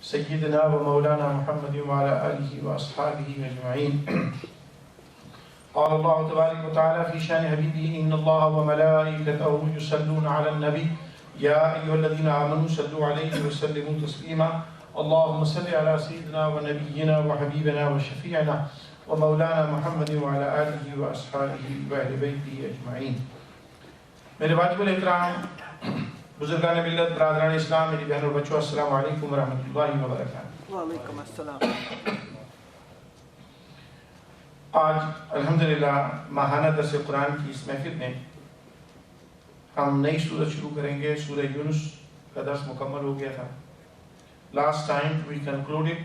سيدنا ومولانا محمد وعلى آله وأصحابه أجمعين. قال الله تبارك وتعالى في شان حبيبه إن الله وملائكته يصلون على النبي يا أيها الذين آمنوا صلوا عليه وسلموا تسليما. اللهم صل على سيدنا ونبينا وحبيبنا وشفيعنا ومولانا محمد وعلى آله وأصحابه وأهل بيته أجمعين. میرے واجب الاحترام بزرگان ملت، برادران اسلام، میری بہن اور بچوں، السلام علیکم ورحمۃ اللہ وبرکاتہ. وعلیکم السلام. آج الحمدللہ ماہانہ درس قرآن کی اس محفل میں ہم نئی سورت شروع کریں گے. سورہ یونس کا درس مکمل ہو گیا تھا. Last time we concluded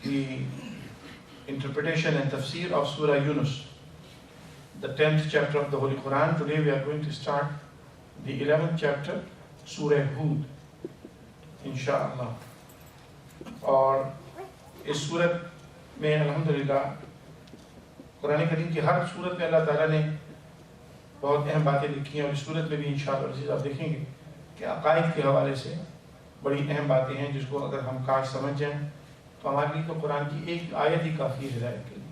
the interpretation and tafsir of Surah Yunus, the 10th chapter of the Holy Quran. Today we are going to start the 11th chapter, Surah Hud, inshallah. اور اس سورت میں الحمدللہ قرآن کریم کی ہر سورت میں اللہ تعالیٰ نے بہت اہم باتیں لکھی ہیں، اور اس سورت میں بھی انشاءاللہ عزیز آپ دیکھیں گے کہ عقائد کے حوالے سے بڑی اہم باتیں ہیں جس کو اگر ہم کاش سمجھ جائیں تو ہمارے لیے تو قرآن کی ایک آیت ہی کافی ہے ہدایت کے لیے.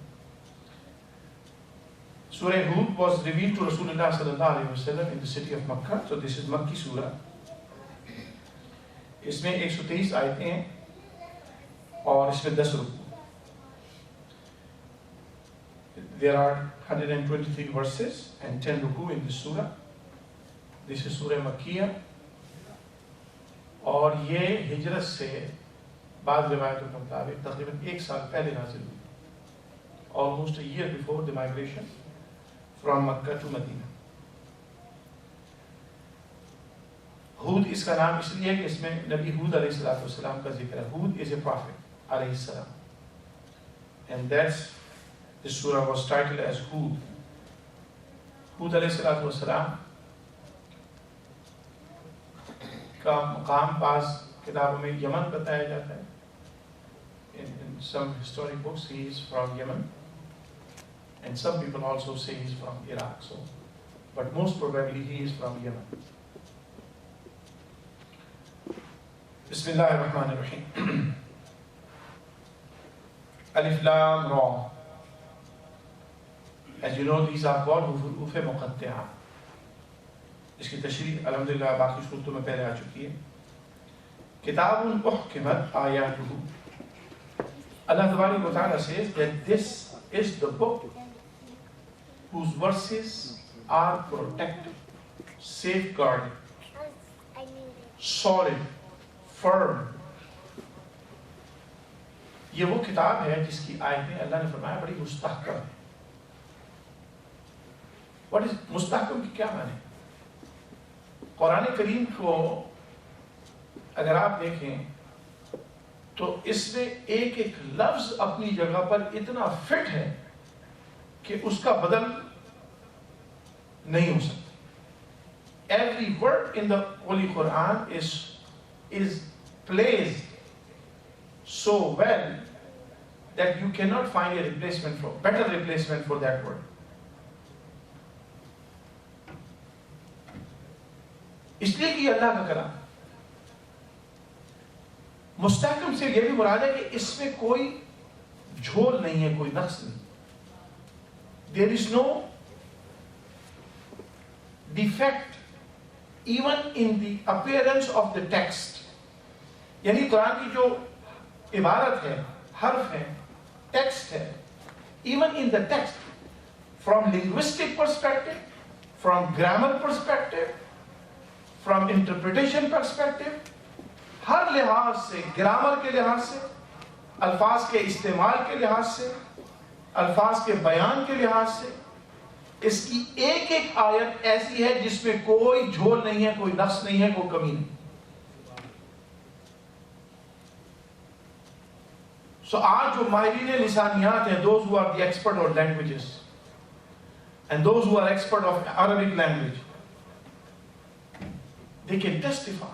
سورہ ہود was revealed to رسول اللہ صلی اللہ علیہ وسلم in the city of Makkah. So this is مکی سورہ. اس میں 123 آیتیں ہیں اور اس میں 10 رکوع. There are 123 verses and 10 رکوع in this surah. This is سورہ مکیہ اور یہ ہجرت سے بعض روایتوں کے مطابق تقریباً 1 سال پہلے نازل ہوئی. Almost a year before the migration from Makkah to Medina. ہود اس کا نام اس لیے ہے کہ اس میں نبی ہود علیہ السلام کا ذکر ہے. ہود is a prophet علیہ السلام, and that's this surah was titled as Hud. ہود علیہ السلام کا مقام بعض کتابوں میں یمن بتایا جاتا ہے. In some historic books he is from Yemen, and some people also say he is from Iraq. So, but most probably he is from Yemen. Bismillah ar-Rahman ar-Rahim. Alif Lam Ra. As you know, these are called حروف مقطعہ. اس کی تشریح الحمدللہ باقی صورتوں میں پہلے آ چکی ہے. کتاب احکمت آیاتہ. Allah Tabaraka wa Ta'ala says that this is the book whose verses are protected, safeguarded, solid, firm. یہ وہ کتاب ہے جس کی آیتیں اللہ نے فرمایا بڑی مستحکم ہے. What is مستحکم کی کیا معنی؟ قرآن کریم کو اگر آپ دیکھیں تو اس میں ایک ایک لفظ اپنی جگہ پر اتنا فٹ ہے کہ اس کا بدل نہیں ہو سکتا. Every word in the Holy Quran is placed so well that you cannot find a better replacement for that word. اس لیے کہ اللہ کا کلام مستحکم سے یہ بھی مراد ہے کہ اس میں کوئی جھول نہیں ہے، کوئی نقص نہیں. There is no defect even in the appearance of the text. یعنی قرآن کی جو عبارت ہے، حرف ہے، ٹیکسٹ ہے، even in the text, from linguistic perspective, from grammar perspective, from interpretation perspective, ہر لحاظ سے، گرامر کے لحاظ سے، الفاظ کے استعمال کے لحاظ سے، الفاظ کے بیان کے لحاظ سے، اس کی ایک ایک آیت ایسی ہے جس میں کوئی جھول نہیں ہے، کوئی نقص نہیں ہے، کوئی کمی نہیں. سو آج جو ماہرین لسانیات ہیں, those who are the expert of languages and those who are expert of Arabic language, they can testify.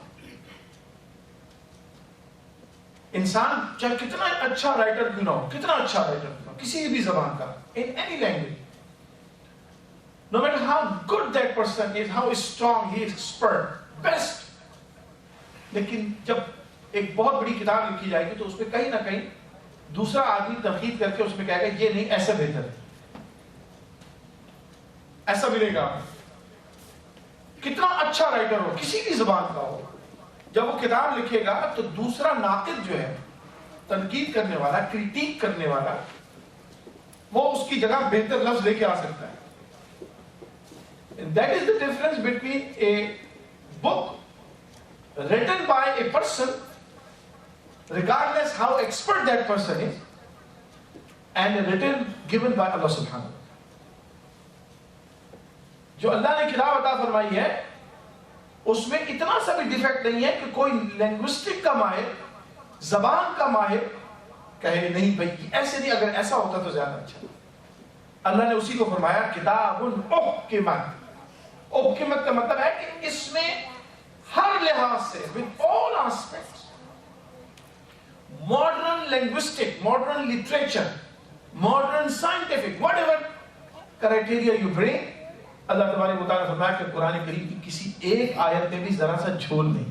انسان چاہے کتنا اچھا رائٹر کیوں نہ ہو, کتنا اچھا رائٹر کیوں نہ ہو, کسی بھی زبان کا, in any language, no matter how good that person is, how strong he is, expert, best, لیکن جب ایک بہت بڑی کتاب لکھی جائے گی تو اس پہ کہیں نہ کہیں دوسرا آدمی تنقید کر کے اس میں کہے گا یہ نہیں ایسا بہتر ہے، ایسا ملے گا. کتنا اچھا رائٹر ہو، کسی بھی زبان کا ہو، جب وہ کتاب لکھے گا تو دوسرا ناقد جو ہے، تنقید کرنے والا، کرٹیک کرنے والا، وہ اس کی جگہ بہتر لفظ لے کے آ سکتا ہے. That is the difference between a book written by a person, regardless how expert that person is, and a written given by Allah subhanahu wa ta'ala. جو اللہ نے کتاب عطا فرمائی ہے اس میں اتنا سا بھی ڈیفیکٹ نہیں ہے کہ کوئی لینگوسٹک کا ماہر، زبان کا ماہر کہے نہیں بھائی ایسے نہیں، اگر ایسا ہوتا تو زیادہ اچھا. اللہ نے اسی کو فرمایا کتاب احکمت. احکمت کا مطلب ہے کہ اس میں ہر لحاظ سے with all aspects modern linguistic, modern literature, modern scientific, whatever criteria you bring, اللہ تبارک و تعالیٰ نے فرمایا کہ قرآن کریم کی کسی ایک آیت میں بھی ذرا سا جھول نہیں،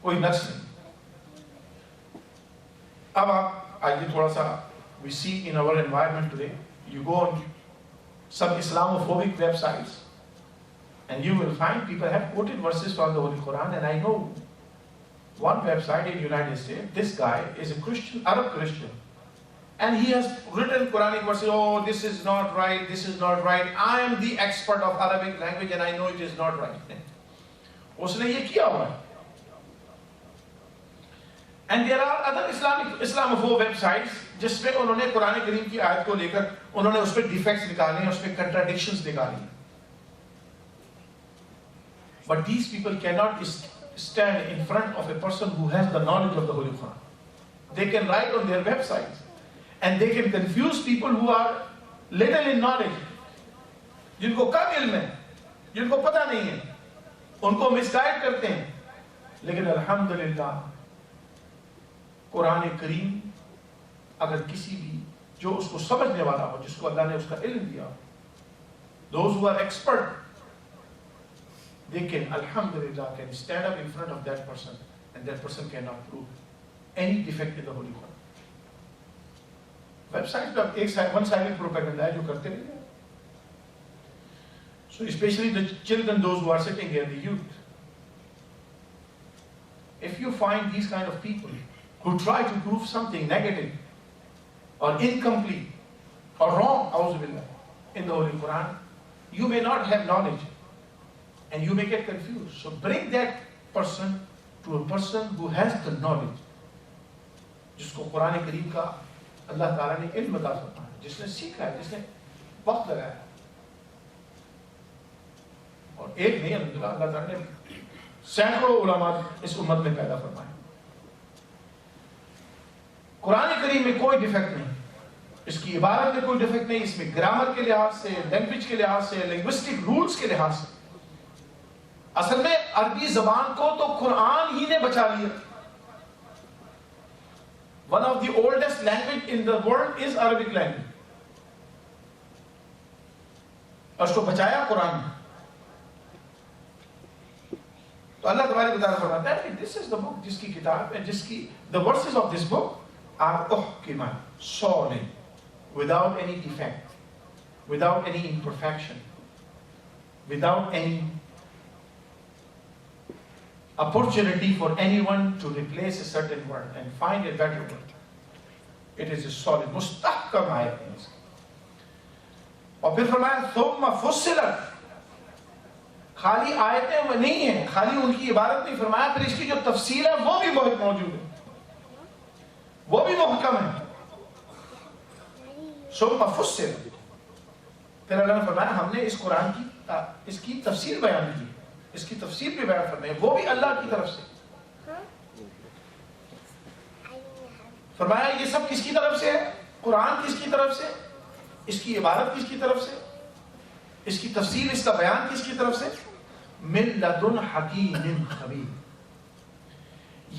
کوئی نقص نہیں. اب آپ آئیے تھوڑا سا we see in our environment today, you go on some Islamophobic websites and you will find people have quoted verses from the Holy Quran, and I know one website in United States, this guy is a Christian, Arab Christian, and he has written Quranic verses. Oh, this is not right, this is not right, I am the expert of Arabic language and I know it is not right. Usne ye kiya hua. And there are other Islamophobe websites جس میں انہوں نے قرآن کریم کی آیت کو لے کر انہوں نے اس پہ ڈیفیکٹس نکالے ہیں، اس پہ کنٹراڈکشنز نکالی ہیں. But these people cannot stand in front of a person who has the knowledge of the Holy Quran. They can write on their websites and they can confuse people who are little in knowledge, جن کو کم علم ہے، جن کو پتہ نہیں ہے، ان کو مس گائیڈ کرتے ہیں. لیکن الحمدللہ قرآن کریم اگر کسی بھی جو اس کو سمجھنے والا ہو، جس کو اللہ نے اس کا علم دیا ہو, those who are expert, they can alhamdulillah can stand up in front of that person and that person cannot prove any defect in the Holy Quran. Website کا ایک one sided propaganda ہے جو کرتے رہے. So especially the children, those who are sitting here, the youth, if you find these kind of people who try to prove something negative or incomplete or wrong, auzubillah, in the Holy Quran, you may not have knowledge and you may get confused. So bring that person to a person who has the knowledge, جس کو قرآن کریم کا اللہ تعالیٰ نے علم عطا فرمایا ہے, جس نے سیکھا ہے, جس نے وقت لگایا ہے. اور ایک نہیں, الحمدللہ اللہ تعالیٰ نے سینکڑوں علماء اس امت میں پیدا فرمائے. قرآن کریم میں کوئی ڈیفیکٹ نہیں, اس کی عبارت میں کوئی ڈیفیکٹ نہیں, اس میں گرامر کے لحاظ سے, لینگویج کے لحاظ سے, لنگوسٹک رولز کے لحاظ سے. اصل میں عربی زبان کو تو قرآن ہی نے بچا لیا. One of the oldest language in the world is Arabic language. اور اس کو بچایا قرآن نے. تو اللہ تبارک و تعالیٰ فرماتا ہے کہ this is the book, جس کی کتاب ہے, جس کی the verses of this book are احکمت, solid, without any defect, without any imperfection, without any opportunity for anyone to replace a certain word and find a better word. It is a solid, مستحکم آیت ہے. اور پھر فرمایا ثم فصلت, خالی آیتیں نہیں ہیں, خالی ان کی عبارت نہیں فرمایا, پھر اس کی جو تفصیل ہے وہ بھی بہت موجود ہے, وہ بھی محکم ہے. ثم فصلت, پھر اللہ نے فرمایا ہم نے اس قرآن کی اس کی تفسیر بیان کی, اس کی تفسیر بھی بیان فرمائی, وہ بھی اللہ کی طرف سے. فرمایا یہ سب کس کی طرف سے ہے؟ قرآن کس کی طرف سے, اس کی عبارت کس کی طرف سے, اس کی تفسیر, اس کا بیان کس کی طرف سے؟ من لدن حکیم خبیر.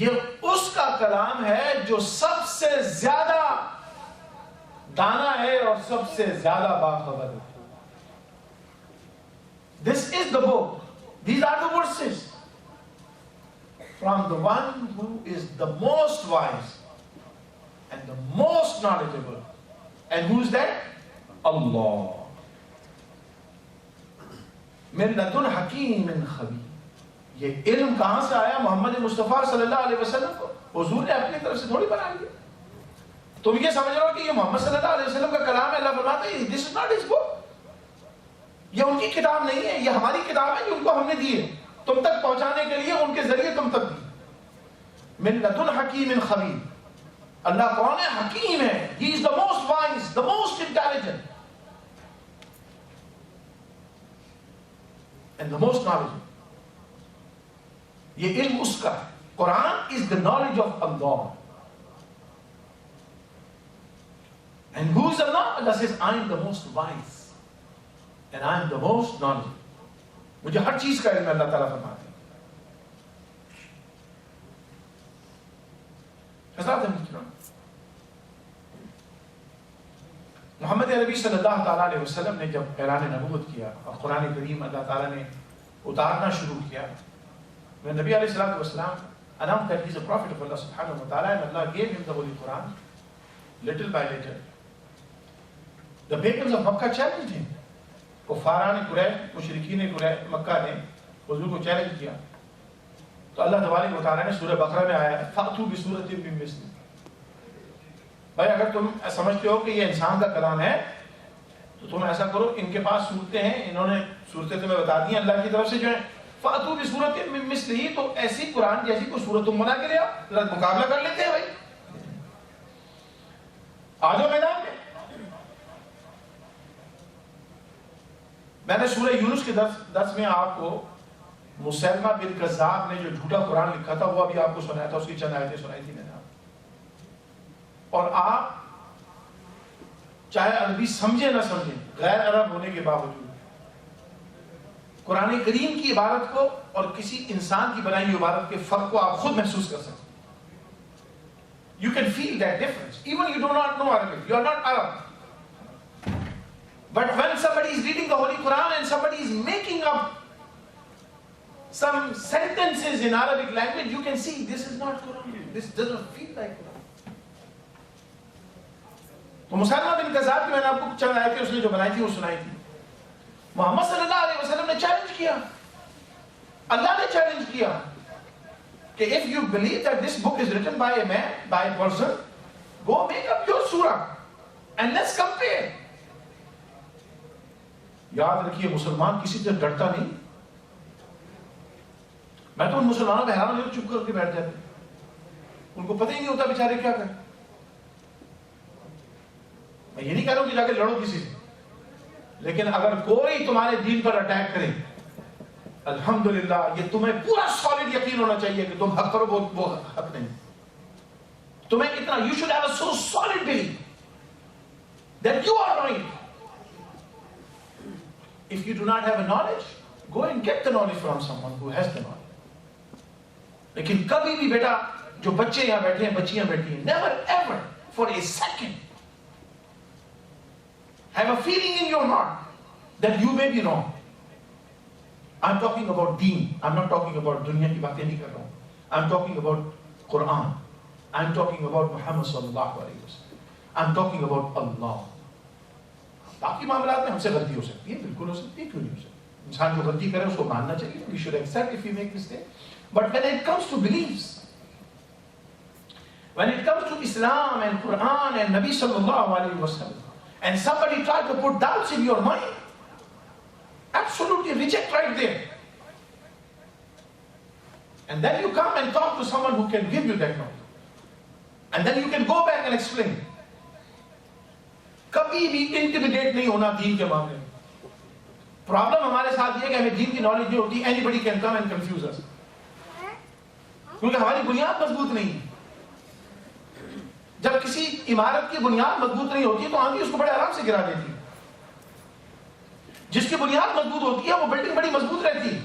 یہ اس کا کلام ہے جو سب سے زیادہ دانا ہے اور سب سے زیادہ باخبر ہے. This is the book. These are the verses. from the one who is the most wise and the most knowledgeable. And who is that? Allah. من لدن حکیم خبیر. یہ علم کہاں سے آیا؟ محمد مصطفیٰ صلی اللہ علیہ وسلم کو حضور نے اپنی طرف سے تھوڑی بنا لیا. تم یہ سمجھ رہے ہو کہ یہ محمد صلی اللہ علیہ وسلم کا کلام ہے؟ اللہ فرماتا ہے this is not his book. یہ ان کی کتاب نہیں ہے، یہ ہماری کتاب ہے جو ان کو ہم نے دی ہے تم تک پہنچانے کے لیے، ان کے ذریعے تم تک دی. من لدن حکیم خبیر. اللہ کون ہے؟ حکیم ہے. He is the most wise, the most intelligent and the most knowledgeable. یہ علم اس کا ہے. قرآن is the knowledge of Allah. And who is Allah? Allah says, I am the most wise and I am the most knowledgeable. مجھے ہر چیز کا علم اللہ تعالیٰ فرماتے ہیں. حضرات محمد عربی صلی اللہ تعالیٰ علیہ وسلم نے جب اعلان نبوت کیا اور قرآن کریم اللہ تعالیٰ نے اتارنا شروع کیا، when Nabi alayhi salatu wasalam announced that he is a prophet of Allah subhanahu wa ta'ala and Allah gave him the Holy Quran, little by little, the pagans of Makkah challenged him. کفاران قریش، مشرکین قریش مکہ نے حضور کو challenge کیا. تو اللہ تبارک و تعالیٰ نے سورہ بقرہ میں آیا فَأْتُوا بِسُورَةٍ مِّن مِّثْلِهِ. بھائی اگر تم سمجھتے ہو کہ یہ انسان کا کلام ہے تو تم ایسا کرو، ان کے پاس صورتیں ہیں، انہوں نے صورتیں تمہیں بتا دی ہیں اللہ کی طرف سے جو ہیں. فَأْتُوا بِسُورَةٍ مِّن مِّثْلِهِ. تو ایسی قرآن جیسی کوئی صورت تم بنا کے لے آؤ، مقابلہ کر لیتے ہیں. بھائی آ جاؤ میدان میں. میں نے سورہ یونس کے درس میں آپ کو مسیلمہ بن کذاب نے جو جھوٹا قرآن لکھا تھا وہ ابھی آپ کو سنایا تھا، اس کی چند آیتیں سنائی تھی میں نے. اور آپ چاہے عربی سمجھے نہ سمجھیں، غیر عرب ہونے کے باوجود قرآن کریم کی عبارت کو اور کسی انسان کی بنائی ہوئی عبارت کے فرق کو آپ خود محسوس کر سکتے. You can feel that difference. Even you do not know Arabic, you are not Arab. But when somebody is reading the Holy Quran and somebody is making up some sentences in Arabic language, you can see this is not Quran. This doesn't feel like Quran. تو مسلمہ بن کذاب کی میں نے آپ کو چند آیتیں اس نے جو بنائی تھی وہ سنائی تھی. محمد صلی اللہ علیہ وسلم نے چیلنج کیا، اللہ نے چیلنج کیا کہ if you believe that this book is written by a man, by a person, go make up your surah and let's compare. یاد رکھیے مسلمان کسی سے ڈرتا نہیں. میں تو ان مسلمانوں پہ حیران ہوں چپ کر کے بیٹھ جاتے، ان کو پتہ ہی نہیں ہوتا بیچارے کیا کریں. میں یہ نہیں کہہ رہا ہوں کہ جا کے لڑو کسی سے، لیکن اگر کوئی تمہارے دین پر اٹیک کرے، الحمدللہ یہ تمہیں پورا سالڈ یقین ہونا چاہیے کہ تم حق پر ہو، وہ حق نہیں. تمہیں اتنا you should have a so solid belief that you are right. If you do not have a knowledge, go and get the knowledge from someone who has the knowledge. لیکن کبھی بھی بیٹا جو بچے یہاں بیٹھے ہیں، بچیاں بیٹھی ہیں، never ever for a second have a feeling in your heart that you may be wrong. I'm talking about deen. I'm not talking about دنیا کی باتیں نہیں کر رہا ہوں. I'm talking about Quran. I'm talking about Muhammad sallallahu alayhi wa sallam. I'm talking about Allah. باقی معاملات میں ہم سے غلطی ہو سکتی ہے، بالکل ہو سکتی ہے، کیوں نہیں ہو سکتی. انسان جو غلطی کرے اس کو ماننا چاہیے. We should accept if we make mistake. But when it comes to beliefs, when it comes to Islam and Quran and Nabi sallallahu alayhi wa sallam, and somebody tries to put doubts in your mind, absolutely reject right there. And then you come and talk to someone who can give you that knowledge. And then you can go back and explain. کبھی بھی intimidate نہیں ہونا دین کے معاملے میں. Problem ہمارے ساتھ یہ کہ ہمیں دین کی نالج نہیں ہوتی. Any can come and confuse us, کیونکہ ہماری بنیاد مضبوط نہیں ہے. جب کسی عمارت کی بنیاد مضبوط نہیں ہوتی تو آندھی اس کو بڑے آرام سے گرا دیتی ہے. جس کی بنیاد مضبوط ہوتی ہے وہ بلڈنگ بڑی مضبوط رہتی ہے.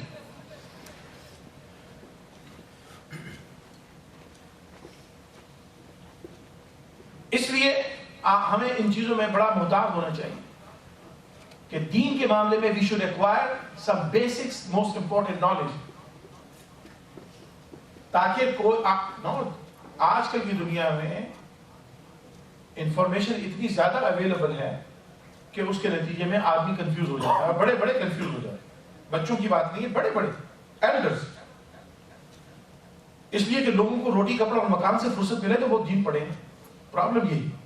اس لیے ہمیں ان چیزوں میں بڑا محتاط ہونا چاہیے کہ دین کے معاملے میں we should acquire some basics, most important knowledge. تاکہ کوئی آج کل کی دنیا میں انفارمیشن اتنی زیادہ اویلیبل ہے کہ اس کے نتیجے میں آدمی کنفیوز ہو جاتا ہے، بڑے بڑے کنفیوز ہو جاتے ہیں، بچوں کی بات نہیں ہے، بڑے بڑے ایلڈرز، اس لیے کہ لوگوں کو روٹی کپڑا اور مکان سے فرصت ملے تو وہ دین پڑھیں. پرابلم یہی ہے.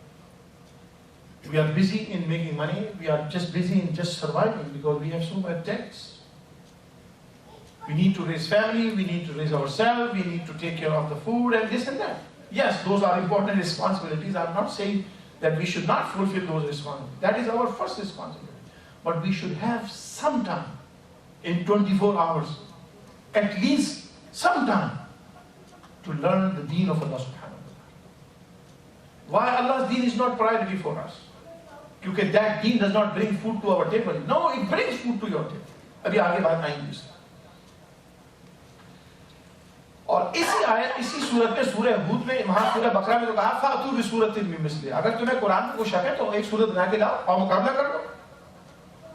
We are busy in making money. We are just busy in just surviving because we have so much debts. We need to raise family. We need to raise ourselves. We need to take care of the food and this and that. Yes, those are important responsibilities. I'm not saying that we should not fulfill those responsibilities. That is our first responsibility. But we should have some time in 24 hours, at least some time to learn the deen of Allah subhanahu wa ta'ala. Why Allah's deen is not priority for us? Because that deen does not bring food to our table. No, it brings food to your table. ابھی آگے بات آئیں گی اس میں. اور اسی آیت اسی صورت میں سورہ ہود میں وہاں سورہ بقرہ میں تو کہا فَأْتُوا بِسُورَةٍ مِّن مِّثْلِهِ، اگر تمہیں قرآن میں کوئی شک ہے تو ایک سورت بنا کے لاؤ اور مقابلہ کر لو.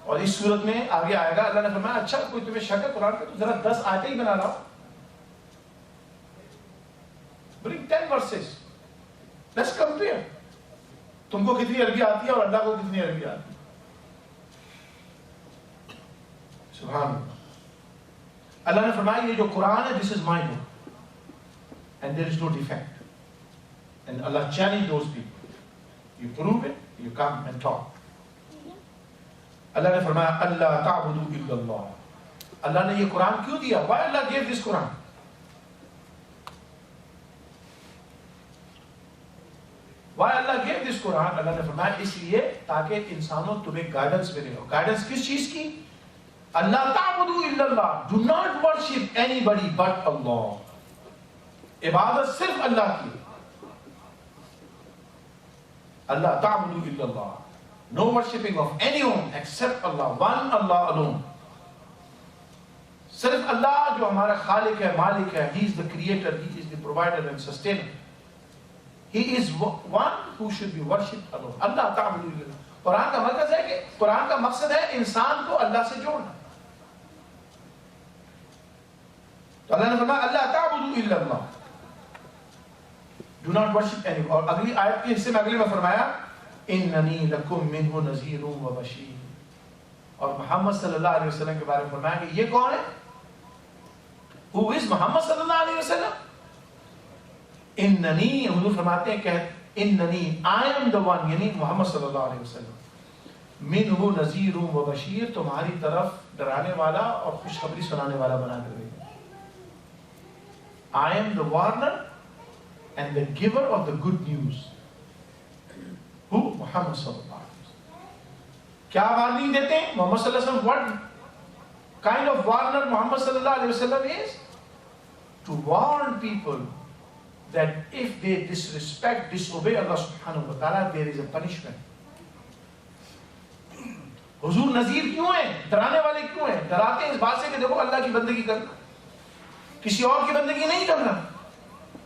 اور اس صورت میں آگے آئے گا اللہ نے فرمایا اچھا کوئی تمہیں شک ہے قرآن پہ تو ذرا 10 آیتیں ہی بنا لاؤ. Bring 10 verses. Let's compare. تم کو کتنی عربی آتی ہے اور اللہ کو کتنی عربی آتی ہے. سبحان اللہ. اللہ نے فرمایا یہ جو قرآن ہے this is my book and there is no defect. And Allah challenged those people. You prove it, you come and talk. اللہ نے فرمایا اللہ تعبدوا الا اللہ. اللہ نے یہ قرآن کیوں دیا؟ Why Allah gave this Quran? Why Allah gave this Quran? اللہ نے فرمایا اس لیے تاکہ انسانوں تمہیں گائیڈنس ملے ہو. گائیڈنس کس چیز کی؟ اللہ تعبدوا الا اللہ. Do not worship anybody but Allah. عبادت صرف اللہ کی. اللہ تعبدوا الا اللہ. No worshipping of anyone except Allah. One Allah alone. صرف اللہ جو ہمارا خالق ہے، مالک ہے. He is the creator, He is the provider and sustainer. He is one who should be worshipped alone. اللہ تعبدوا الا اللہ. قرآن کا مرکز ہے کہ قرآن کا مقصد ہے انسان کو اللہ سے جوڑنا. تو اللہ نے فرمایا اللہ تعبدوا الا اللہ. Do not worship anyone. اور اگلی آیت کے حصے میں اگلے میں فرمایا اننی لکم منہ نذیر و بشیر. اور محمد صلی اللہ علیہ وسلم کے بارے میں فرمایا کہ یہ کون ہے؟ Who is محمد صلی اللہ علیہ وسلم؟ اننی، حضور فرماتے ہیں کہ اننی I am the one، یعنی محمد صلی اللہ علیہ وسلم، منہ نذیر و بشیر، تمہاری طرف ڈرانے والا اور خوشخبری سنانے والا بنا کر بھیجا. I am the warner and the giver of the good news. Who? محمد صلی اللہ علیہ وسلم. کیا وارننگ دیتے ہیں محمد صلی اللہ علیہ وسلم؟ What kind of warner محمد صلی اللہ علیہ وسلم is? To warn people that if they disrespect, disobey Allah subhanahu wa ta'ala, there is a punishment. حضور نذیر کیوں ہیں؟ ڈرانے والے کیوں ہیں؟ ڈراتے ہیں اس بات سے کہ دیکھو اللہ کی بندگی کرنا، کسی اور کی بندگی نہیں کرنا.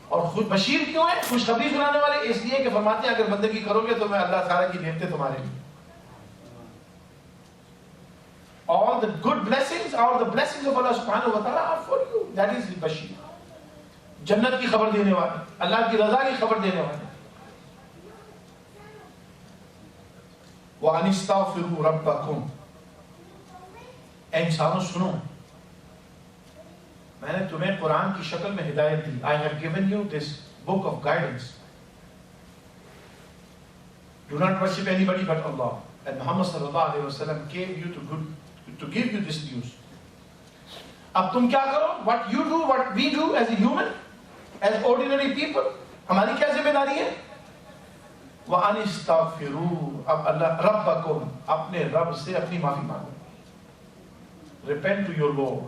اور خود بشیر کیوں ہیں؟ خوشخبری سنانے والے اس لیے کہ فرماتے ہیں اگر بندگی کرو گے تو میں اللہ تعالیٰ کی نعمتیں تمہارے لیے. All the good blessings, all the blessings of Allah subhanahu wa ta'ala are for you. That is the bashir. جنت کی خبر دینے والے، اللہ کی رضا کی خبر دینے والے. وَأَنِ اسْتَغْفِرُوا رَبَّكُمْ. اے انسانوں سنو، میں نے تمہیں قرآن کی شکل میں ہدایت دی. I have given you this book of guidance. Do not worship anybody but Allah. And Muhammad sallallahu alaihi wasallam gave you to give you this news. اب تم کیا کرو؟ What you do, what we do as a human, as ordinary people, ہماری کیا ذمہ داری ہے؟ وَأَنِ اسْتَغْفِرُوا. اب اللہ ربکم، اپنے رب سے اپنی معافی مانگو. Repent to your Lord.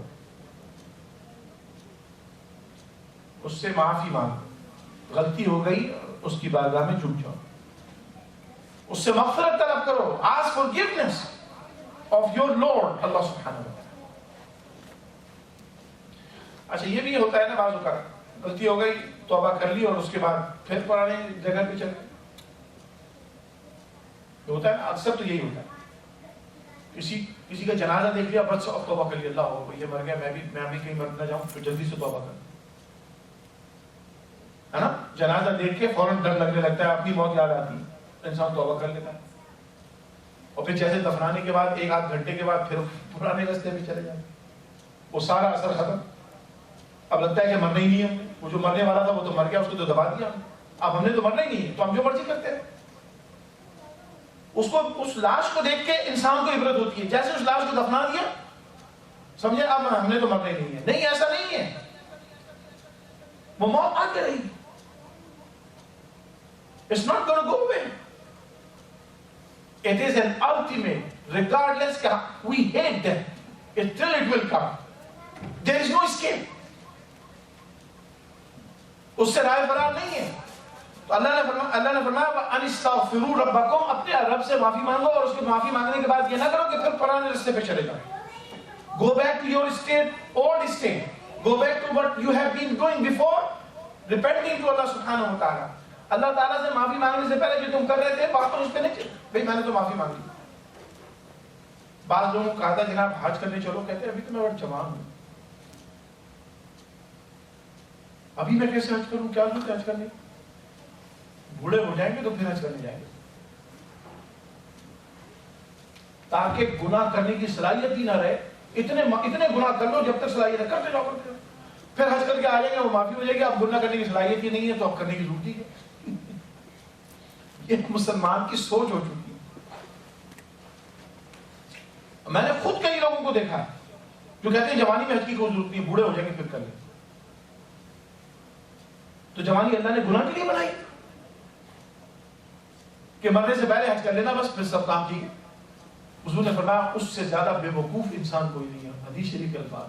اس سے معافی مانگو. غلطی ہو گئی اس کی بارگاہ میں جھک جاؤ، اس سے مغفرت طلب کرو. Ask forgiveness of your Lord اللہ سبحانہ wa ta'ala. اچھا یہ بھی ہوتا ہے نا بعض اوقات غلطی ہو گئی توبہ کر لی اور اس کے بعد پھر پرانے جگہ پہ چلے ہوتا ہے نا. اکثر تو یہی ہوتا ہے. کسی کا جنازہ دیکھ لیا بس اب توبہ کر لی، اللہ ہو یہ مر گیا، میں بھی کہیں مر نہ جاؤں، پھر جلدی سے توبہ کر. ہے نا, جنازہ دیکھ کے فوراً ڈر لگنے لگتا ہے, اپنی موت یاد آتی ہے, انسان توبہ کر لیتا ہے, اور پھر جیسے دفنانے کے بعد 1-8 گھنٹے کے بعد پھر پرانے راستے میں چلے جاتے, وہ سارا اثر ختم. اب لگتا ہے کہ مرنا ہی نہیں ہے, وہ جو مرنے والا تھا وہ تو مر گیا, اس کو تو دبا دیا, اب ہم نے تو مرنا ہی نہیں ہے, تو ہم جو مرضی کرتے ہیں. اس لاش کو دیکھ کے انسان کو عبرت ہوتی ہے, جیسے اس لاش کو دفنا دیا سمجھے اب ہم نے تو مرنا ہی نہیں ہے. نہیں, ایسا نہیں ہے, وہ موت آ کے رہی گی. It's not going to go away. It is an ultimate, regardless we hate death, still it will come. There is no escape. اس سے رائے فرار نہیں ہے. تو اللہ نے فرمایا انستغفروا ربکم, اپنے رب سے معافی مانگو, اور اس کی معافی مانگنے کے بعد یہ نہ کرو کہ پھر پرانے راستے پہ چلے جاؤ. Go back to your state, old state. Go back to what you have been doing before, repenting to Allah subhanahu wa ta'ala. اللہ تعالیٰ سے معافی مانگنے سے پہلے جو تم کر رہے تھے واپس اس پہ نہیں چلے. بھئی میں نے تو معافی مانگی. بعض لوگوں کو کہا تھا جناب حج کرنے چلو, کہتے ہیں ابھی تو میں بڑا جوان ہوں, ابھی میں کیسے حج کروں, کیا ضرورت ہے حج کرنے, بوڑھے ہو جائیں گے تو پھر حج کرنے جائیں گے. تاکہ گناہ کرنے کی صلاحیت ہی نہ رہے, اتنے گناہ کر لو جب تک صلاحیت ہے, کرتے جاؤ, پھر حج کر کے آ جائیں گے, وہ معافی ہو جائے گی, اب گناہ کرنے کی صلاحیت ہی نہیں ہے تو اب کرنے کی ضرورت ہی ہے. یہ مسلمان کی سوچ ہو چکی ہے. میں نے خود کئی لوگوں کو دیکھا جو کہتے ہیں جوانی میں حج کی کوئی ضرورت نہیں, بوڑھے ہو جائیں گے پھر کر لیں. تو جوانی اللہ نے گناہ کے لیے بنائی کہ مرنے سے پہلے حج کر لینا, بس پھر سب کام ٹھیک ہے. حضور نے فرمایا اس سے زیادہ بے وقوف انسان کوئی نہیں ہے, حدیث شریف کے الفاظ,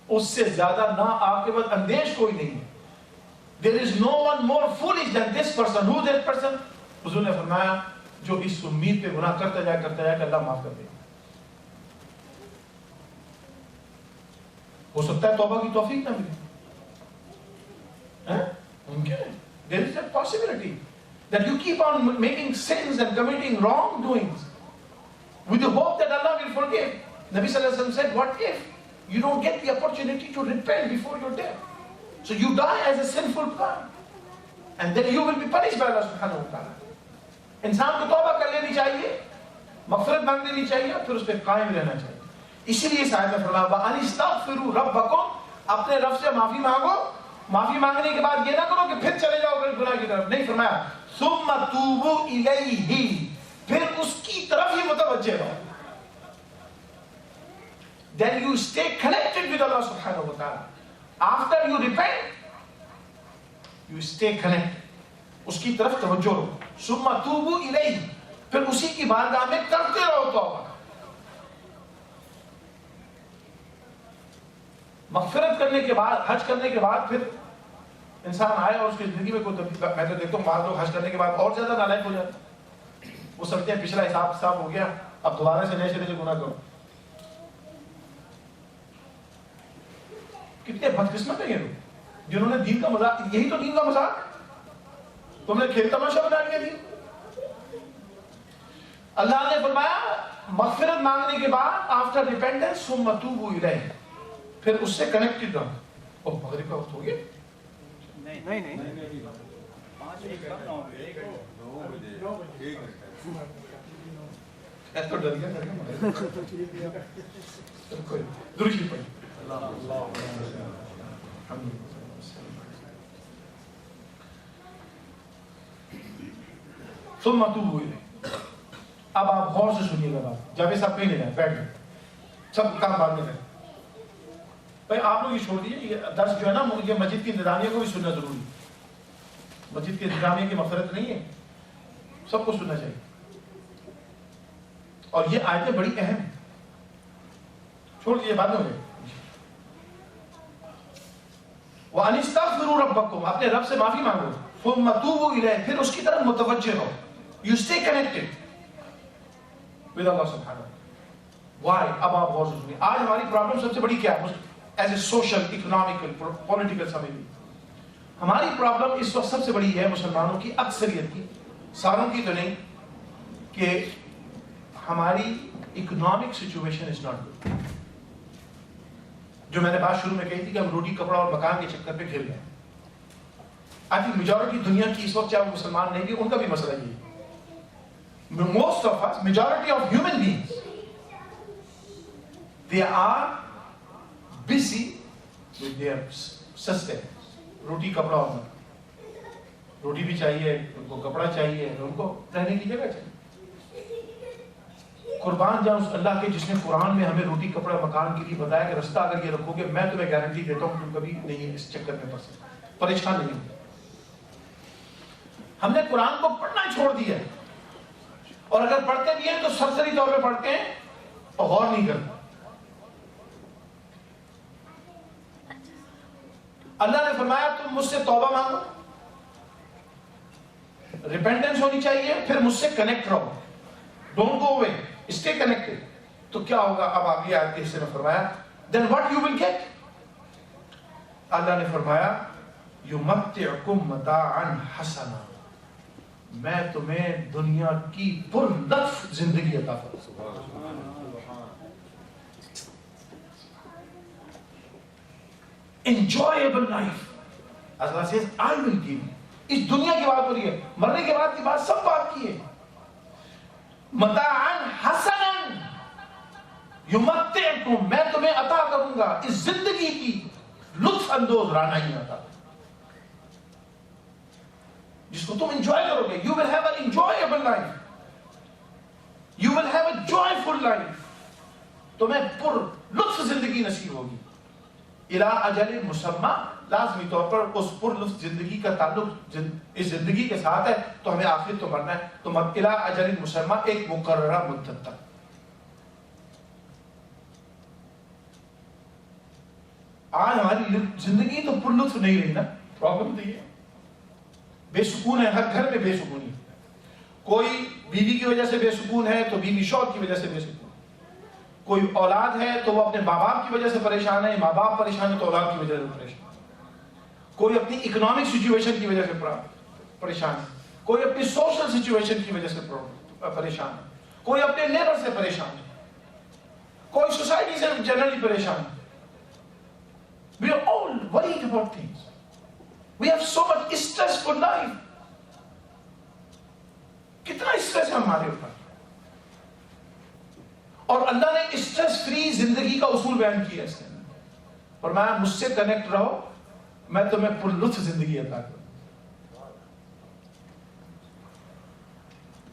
اس سے زیادہ ناعاقبت اندیش کوئی نہیں ہے. There is no one more foolish than this person. Who that person? حضور نے فرمایا جو اس امید پہ گناہ کرتا جائے کہ اللہ معاف کر دے. ہو سکتا ہے توبہ کی توفیق نہ ملے, ممکن ہے. There is a possibility that you keep on making sins and committing wrongdoings with the hope that Allah will forgive. Nabi sallallahu alaihi wasallam said, what if you don't get the opportunity to repent before your death? So you die as a sinful man, and then you will be punished by Allah subhanahu wa ta'ala. انسان کو توبہ کر لینی چاہیے, مغفرت مانگ لینی چاہیے, اور پھر اس پہ قائم رہنا چاہیے. اسی لیے اس آیت میں فرمایا وَأَنِسْتَغْفِرُوا رَبَّكُمْ, اپنے رب سے معافی مانگو. معافی مانگنے کے بعد یہ نہ کرو کہ پھر چلے جاؤ گناہ کی طرف. نہیں, فرمایا ثُمَّ تُوبُوا إِلَيْهِ, پھر اس کی طرف ہی متوجہ رہو. Then you stay connected with Allah subhanahu wa ta'ala. After you repent, you stay connected. اس کی طرف توجہ رہو. ثم توبوا الیہ, پھر اسی کی بارگاہ میں کرتے رہو توبہ. مغفرت کرنے کے بعد, حج کرنے کے بعد پھر انسان آئے اور اس کی زندگی میں کوئی تبدیلی. میں تو دیکھتا ہوں بعض لوگ حج کرنے کے بعد اور زیادہ نالائق ہو جاتے ہیں. وہ سمجھتے ہیں پچھلا حساب ہو گیا, اب دوبارہ سے نئے سرے سے گناہ کرو. کتنے بدقسمت ہیں یہ لوگ جنہوں نے دین کا مذاق, یہی تو دین کا مذاق ہے, تم نے کھیل تماشا بنا لیا دین. اللہ نے فرمایا مغفرت مانگنے کے بعد آفٹر ریپینٹنس ثم توبوا الیہ, پھر اس سے کنیکٹڈ رہو. اور مغرب کا وقت ہو گیا, نہیں 5 ایسا ڈر گیا. درود شریف پڑھیں. ثم توبوا الیہ. اب آپ غور سے سنیے گا بات. جاوید صاحب کہیں نہیں جائیں, بیٹھ جائیں, سب کام بعد میں کریں. بھائی آپ لوگ یہ چھوڑ دیجیے, یہ درس جو ہے نا یہ مسجد کی انتظامیہ کو بھی سننا ضروری ہے. مسجد کی انتظامیہ کی مغفرت نہیں ہے, سب کو سننا چاہیے. اور یہ آیتیں بڑی اہم ہیں, چھوڑ دیجیے بعد میں ہو جائے. وَأَنِسْتَغْفِرُوا رَبَّكُمْ, اپنے رب سے معافی مانگو. ثُمَّ تُوبُوا إِلَيْهِ, پھر اس کی طرف متوجہ رہو. You stay connected with Allah subhanahu wa ta'ala. Why? اب آپ غور سے سنیے. آج ہماری پرابلم سب سے بڑی کیا ہے؟ As a social, economical, political سمجھ لیجیے. ہماری پرابلم اس وقت سب سے بڑی ہے مسلمانوں کی, اکثریت کی, ساروں کی تو نہیں, کہ ہماری economic situation is not good. جو میں نے بات شروع میں کہی تھی کہ ہم روٹی کپڑا اور مکان کے چکر پہ کھیل رہے ہیں. آئی تھنک میجورٹی دنیا کی اس وقت چاہے وہ مسلمان نہیں بھی ان کا بھی مسئلہ یہ ہے. موسٹ آف اس majority of human beings they are busy with their sustenance. روٹی کپڑا ہونا, روٹی بھی چاہیے ان کو, کپڑا چاہیے ان کو, رہنے کی جگہ چاہیے. قربان جاؤں اس اللہ کے جس نے قرآن میں ہمیں روٹی کپڑا مکان کے لیے بتایا کہ رستہ اگر یہ رکھو گے میں تمہیں گارنٹی دیتا ہوں تم کبھی نہیں اس چکر میں پھنسے, پریشان نہیں ہوگے. ہم نے قرآن کو پڑھنا چھوڑ دیا ہے, اور اگر پڑھتے بھی ہیں تو سرسری طور پہ پڑھتے ہیں اور غور نہیں کرتے. اللہ نے فرمایا تم مجھ سے توبہ مانگو, ریپینٹنس ہونی چاہیے, پھر مجھ سے کنیکٹ رہو, don't go away, stay connected. تو کیا ہوگا؟ اب آگے آیت کے حصے میں فرمایا دین واٹ یو ول گیٹ. اللہ نے فرمایا یمتعکم متاعا حسنا, میں تمہیں دنیا کی پر لطف زندگی عطا فرماؤں. enjoyable life. Allah says I will give you. اس دنیا کی بات ہو رہی ہے, مرنے کے بعد کی بات سب بات کی ہے. متاعا حسنا یمتعکم, میں تمہیں عطا کروں گا اس زندگی کی لطف اندوز رانائی عطا, جس کو تم انجوائے کرو گے. You will have an enjoyable life. You will have a joyful life. تمہیں پر لطف زندگی نصیب ہوگی. الی اجل مسمى, لازمی طور پر اس پر لطف زندگی کا تعلق اس زندگی کے ساتھ ہے, تو ہمیں آخر تو مرنا ہے. تو الی اجل مسمى, ایک مقررہ مدت تک. آج ہماری زندگی تو پر لطف نہیں رہی نا, پرابلم تو یہ ہے, بے سکون ہے, ہر گھر میں بے سکونی. کوئی بیوی کی وجہ سے بے سکون ہے تو بیوی شوہر کی وجہ سے بے سکون. کوئی اولاد ہے تو وہ اپنے ماں باپ کی وجہ سے پریشان ہے, ماں باپ پریشان ہے تو اولاد کی وجہ سے پریشان ہے. کوئی اپنی اکنامک سچویشن کی وجہ سے پریشان ہے, کوئی اپنی سوشل سچویشن کی وجہ سے پریشان ہے, کوئی اپنے نیبر سے پریشان ہے, کوئی سوسائٹی سے جنرلی پریشان ہے. We are all worried about things. We have so much stressful life. کتنا اسٹریس ہے ہمارے اوپر, اور اللہ نے اسٹریس فری زندگی کا اصول بیان کیا ہے. فرمایا مجھ سے کنیکٹ رہو, میں تمہیں پر لطف زندگی عطا کروں.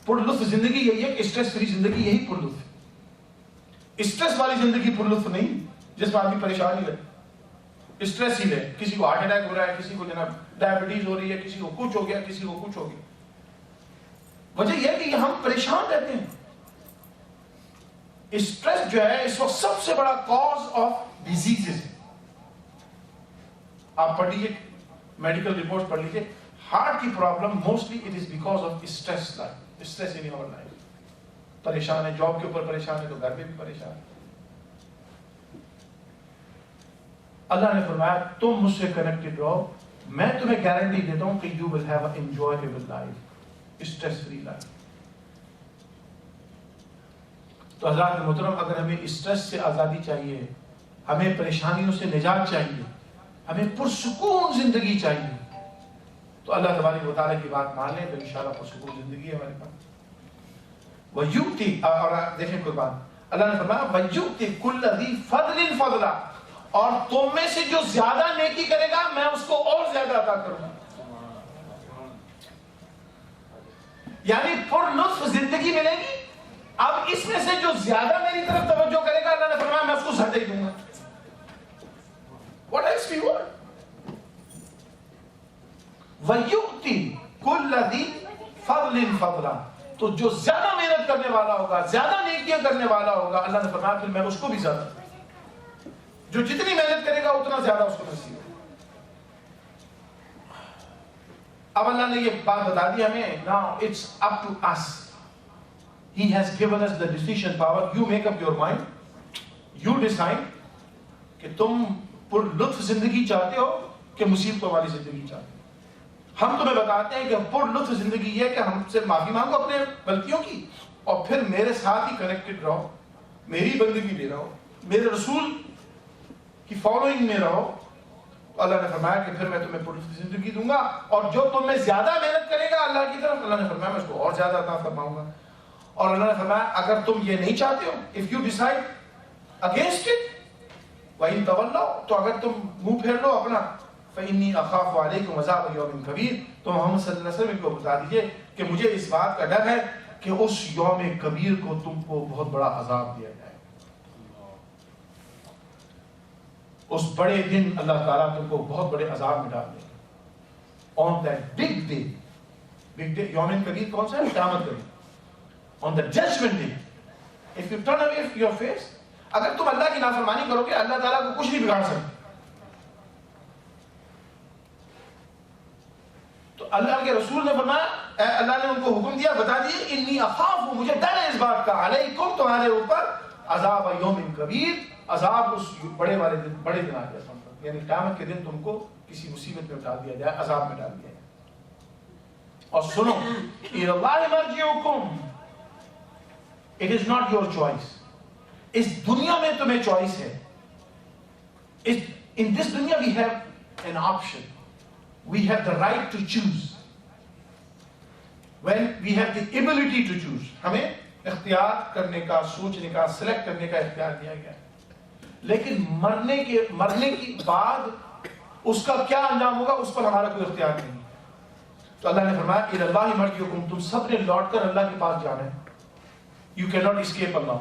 پر لطف زندگی یہی ہے کہ اسٹریس فری زندگی یہی پر لطف ہے. اسٹریس والی زندگی پر لطف نہیں جس میں آدمی پریشان ہی رہے, اسٹریس ہی رہے. کسی کو ہارٹ اٹیک ہو رہا ہے, کسی کو جناب ڈائبٹیز ہو رہی ہے, کسی کو کچھ ہو گیا, کسی کو کچھ ہو گیا. وجہ یہ ہے کہ ہم پریشان رہتے ہیں. اسٹریس جو ہے اس وقت سب سے بڑا کاز آف ڈیزیزز ہے. آپ پڑھ لیجیے, میڈیکل رپورٹ پڑھ لیجیے, ہارٹ کی problem mostly it is because of stress ان اور لائف. پریشان ہے, جاب کے اوپر پریشان ہے تو گھر میں بھی پریشان ہے. اللہ نے فرمایا تم مجھ سے کنیکٹڈ رہو, میں تمہیں گارنٹی دیتا ہوں کہ you will have a enjoyable life, stress free life. تو حضرات محترم, اگر ہمیں اسٹریس سے آزادی چاہیے, ہمیں پریشانیوں سے نجات چاہیے, ہمیں پرسکون زندگی چاہیے, تو اللہ تبارک و تعالیٰ کی بات مان لیں تو انشاءاللہ پرسکون زندگی ہے ہمارے پاس. وَيُؤْتِ, اور دیکھیں قربان, اللہ نے فرمایا وَيُؤْتِ كُلَّ ذِي فَضْلٍ فَضْلًا, اور تم میں سے جو زیادہ نیکی کرے گا میں اس کو اور زیادہ عطا کروں گا. یعنی پر لطف زندگی ملے گی. اب اس میں سے جو زیادہ میری طرف توجہ کرے گا, اللہ نے فرمایا میں اس کو زیادہ ہی دوں گا. What else we want? وَيُؤْتِ كُلَّ ذِي فَضْلٍ فَضْلًا, تو جو زیادہ محنت کرنے والا ہوگا, زیادہ نیکیاں کرنے والا ہوگا, اللہ نے فرمایا پھر میں اس کو بھی زیادہ, جو جتنی محنت کرے گا اتنا زیادہ اس کو نصیب ہوگا. اب اللہ نے یہ بات بتا دی ہمیں. Now it's up to us. He has given us the decision power. You make up your mind. You decide کہ تم پر لطف زندگی چاہتے ہو کہ مصیبتوں والی زندگی چاہتے ہو. ہم تمہیں بتاتے ہیں کہ پر لطف زندگی یہ ہے کہ ہم سے معافی مانگو اپنے غلطیوں کی, اور پھر میرے ساتھ ہی کنیکٹڈ رہو, میری بندگی میں رہو, میرے رسول کی فالوئنگ میں رہو, تو اللہ نے فرمایا کہ پھر میں تمہیں پرسکون زندگی دوں گا، اور جو تم میں زیادہ محنت کرے گا اللہ کی طرف، اللہ نے فرمایا میں اس کو اور زیادہ عطا فرماؤں گا. اور اللہ نے فرمایا اگر تم یہ نہیں چاہتے ہو، if you decide against it وَإِن تَوَلَّوْا، تو اگر تم منہ پھیر لو اپنا، فَإِنِّي أَخَافُ عَلَيْكُمْ عَذَابَ يَوْمٍ كَبِيرٍ، تو محمد صلی اللہ علیہ وسلم کو بتا دیجئے کہ مجھے اس بات کا ڈر ہے کہ اس یوم کبیر کو تم کو بہت بڑا عذاب دیا جائے. اس بڑے دن اللہ تعالیٰ تم کو بہت بڑے عذاب میں ڈال دے گا. On that big day، یوم کبیر کون سا ہے؟ قیامت کا دن. On the judgment day، if you turn away your face، اگر تم اللہ کی نافرمانی کرو گے اللہ تعالیٰ کو کچھ نہیں بگاڑ سکتے. تو اللہ کے رسول نے فرمایا، اللہ نے ان کو حکم دیا، بتا دیے انی اخاف، مجھے ڈر ہے اس بات کا، علیکم، تمہارے اوپر، عذاب یوم کبیر، عذاب اس بڑے والے دن، بڑے دن آ گیا، یعنی قیامت کے دن تم کو کسی مصیبت میں ڈال دیا جائے، عذاب میں ڈال دیا جائے. اور سنو، الی اللہ مرجعکم، it is not your choice. اس دنیا میں تمہیں چوائس ہے. In this dunya we have an option. We have the right to choose. When we have the ability to choose. ہمیں اختیار کرنے کا، سوچنے کا، سلیکٹ کرنے کا اختیار دیا گیا ہے. لیکن مرنے کی بعد اس کا کیا انجام ہوگا اس پر ہمارا کوئی اختیار نہیں. تو اللہ نے فرمایا الی اللہ مرجعکم، تم سب نے لوٹ کر اللہ کے پاس جانا ہے. You cannot escape Allah.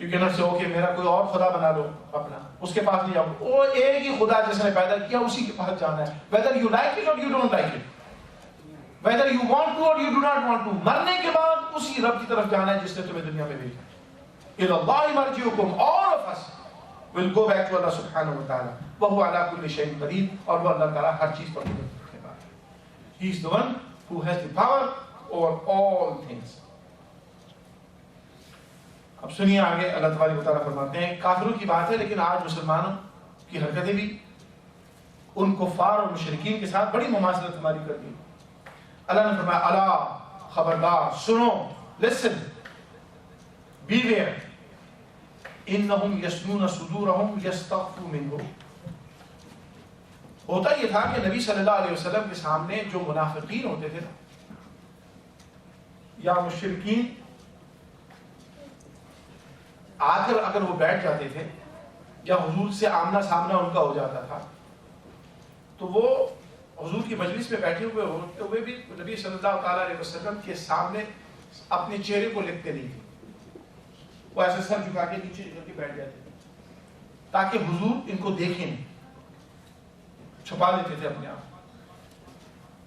You cannot say, okay, میرا کوئی اور خدا بنا لو اپنا، اس کے پاس نہیں جاؤ. وہ ایک ہی خدا جس نے پیدا کیا اسی کے پاس جانا ہے. Whether you like it or you don't like it. Whether you want to or you do not want to. مرنے کے بعد اسی رب کی طرف جانا ہے جس نے تمہیں دنیا میں بھیجا. إِلَى اللَّهِ مَرْجِعُكُمْ، all of us will go back to Allah subhanahu wa ta'ala. وَهُوَ عَلَى كُلِّ شَيْءٍ قَدِيرٌ، اور وہ اللہ تعالیٰ ہر چیز پر قدرت رکھنے والا ہے. He is the one who has the power over all things. اب سنیے آگے اللہ تبارک و تعالیٰ فرماتے ہیں، کافروں کی بات ہے لیکن آج مسلمانوں کی حرکتیں بھی ان کفار اور مشرکین کے ساتھ بڑی مماثلت ہماری کر دی. اللہ نے فرمایا الا، خبردار، سنو، listen، beware، انہم یسنون صدورہم یستخفوا منہ. ہوتا یہ تھا کہ نبی صلی اللہ علیہ وسلم کے سامنے جو منافقین ہوتے تھے یا مشرکین آ کر اگر وہ بیٹھ جاتے تھے یا حضور سے آمنا سامنا ان کا ہو جاتا تھا تو وہ حضور کی مجلس میں بیٹھے ہوئے ہوتے ہوئے بھی نبی صلی اللہ تعالیٰ علیہ وسلم کے سامنے اپنے چہرے کو لکھتے نہیں تھے. وہ ایسے سر جھکا کے نیچے کر کے بیٹھ جاتے تھے تاکہ حضور ان کو دیکھیں، چھپا لیتے تھے اپنے آپ،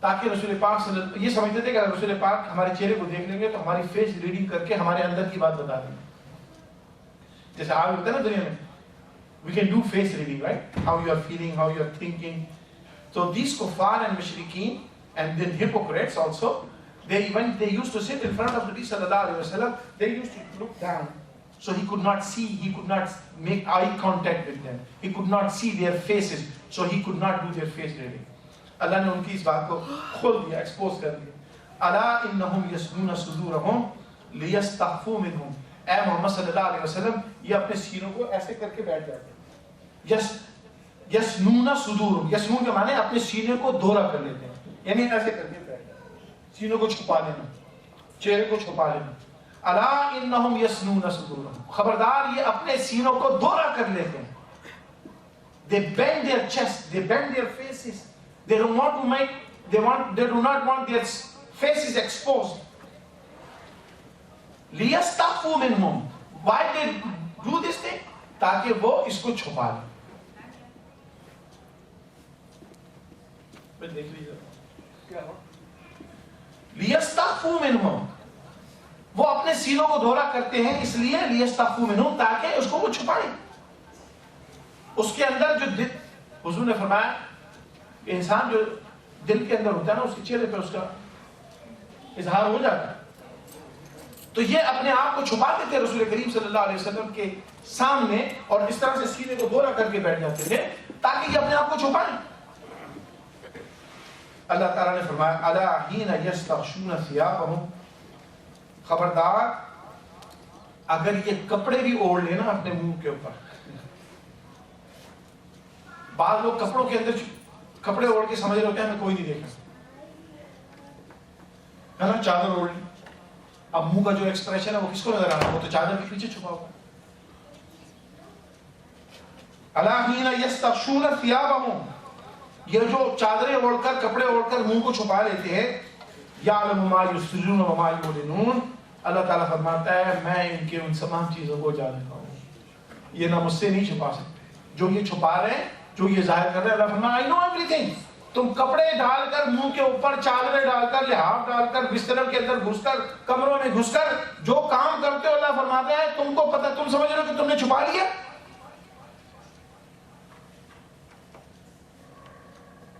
تاکہ رسول پاک صلی اللہ یہ سمجھتے تھے کہ اگر رسول پاک ہمارے چہرے کو دیکھ لیں گے تو ہماری فیس ریڈنگ کر کے ہمارے اندر کی بات بتا دیں گے. جیسے آپ ہوتا ہے نا دنیا میں we can do face reading, right? How you are feeling, how you are thinking. So these kuffar and mushrikeen and then hypocrites also, they used to sit in front of Nabi sallallahu alaihi wasallam, they used to look down, so he could not see, he could not make eye contact with them, he could not see their faces, so he could not do their face reading. اللہ نے ان کی اس بات کو کھول دیا، expose کر دیا. الا انہم یسنون صدورہم لیستخفوا منہم، اے محمد صلی اللہ علیہ وسلم یہ اپنے سینوں کو ایسے کر کے بیٹھ جاتے ہیں. یسنون صدورہم، یسنون کے معنی اپنے سینے کو دورا کر لیتے ہیں، یعنی ایسے کر کے بیٹھ جاتے ہیں، سینوں کو چھپا لینا، چہرے کو چھپا لینا. الا انہم یسنون صدورہم، خبردار یہ اپنے سینوں کو دورا کر لیتے ہیں. They bend their chest, they bend their faces, they do not want their faces exposed. لِيَسْتَخْفُوا مِنْهُمْ، why they do this thing؟ تاکہ وہ اس کو چھپا لیں. لِيَسْتَخْفُوا مِنْهُمْ، وہ اپنے سینوں کو دورا کرتے ہیں اس لیے لِيَسْتَخْفُوا مِنْهُمْ تاکہ اس کو وہ چھپائیں. اس کے اندر جو دل، حضور نے فرمایا کہ انسان جو دل کے اندر ہوتا ہے نا اس کے چہرے پہ اس کا اظہار ہو جاتا ہے. تو یہ اپنے آپ کو چھپاتے تھے رسول کریم صلی اللہ علیہ وسلم کے سامنے اور اس طرح سے سینے کو دورا کر کے بیٹھ جاتے تھے تاکہ یہ اپنے آپ کو چھپائیں. اللہ تعالیٰ نے فرمایا الا حین یستغشون ثیابہم، خبردار اگر یہ کپڑے بھی اوڑھ لینا اپنے منہ کے اوپر، بعض لوگ کپڑوں کے اندر کپڑے اوڑھ کے سمجھ رہے ہوتے ہیں ہمیں کوئی نہیں دیکھ رہا ہے نا, چادر اوڑھ لی. اب منہ کا جو ایکسپریشن ہے وہ کس کو نظر آ رہا ہے؟ وہ تو چادر کے پیچھے چھپا ہوا ہے. الا حین یستغشون ثیابہم, یہ جو چادریں اوڑھ کر کپڑے اوڑھ کر منہ کو چھپا لیتے ہیں, یعلم ما یسرون و ما یعلنون, اللہ تعالیٰ فرماتا ہے میں ان کے ان تمام چیزوں کو جانتا ہوں, یہ نہ مجھ سے نہیں چھپا سکتے. جو یہ چھپا رہے ہیں, جو یہ ظاہر کر رہے ہیں, اللہ فرماتا ہے I know everything. تم کپڑے ڈال کر, منہ کے اوپر چادریں ڈال کر, لحاف ڈال کر, بستر کے اندر گھس کر, کمروں میں گھس کر جو کام کرتے ہو, اللہ فرماتا ہے تم کو پتہ, تم سمجھ رہے ہو کہ تم نے چھپا لیا.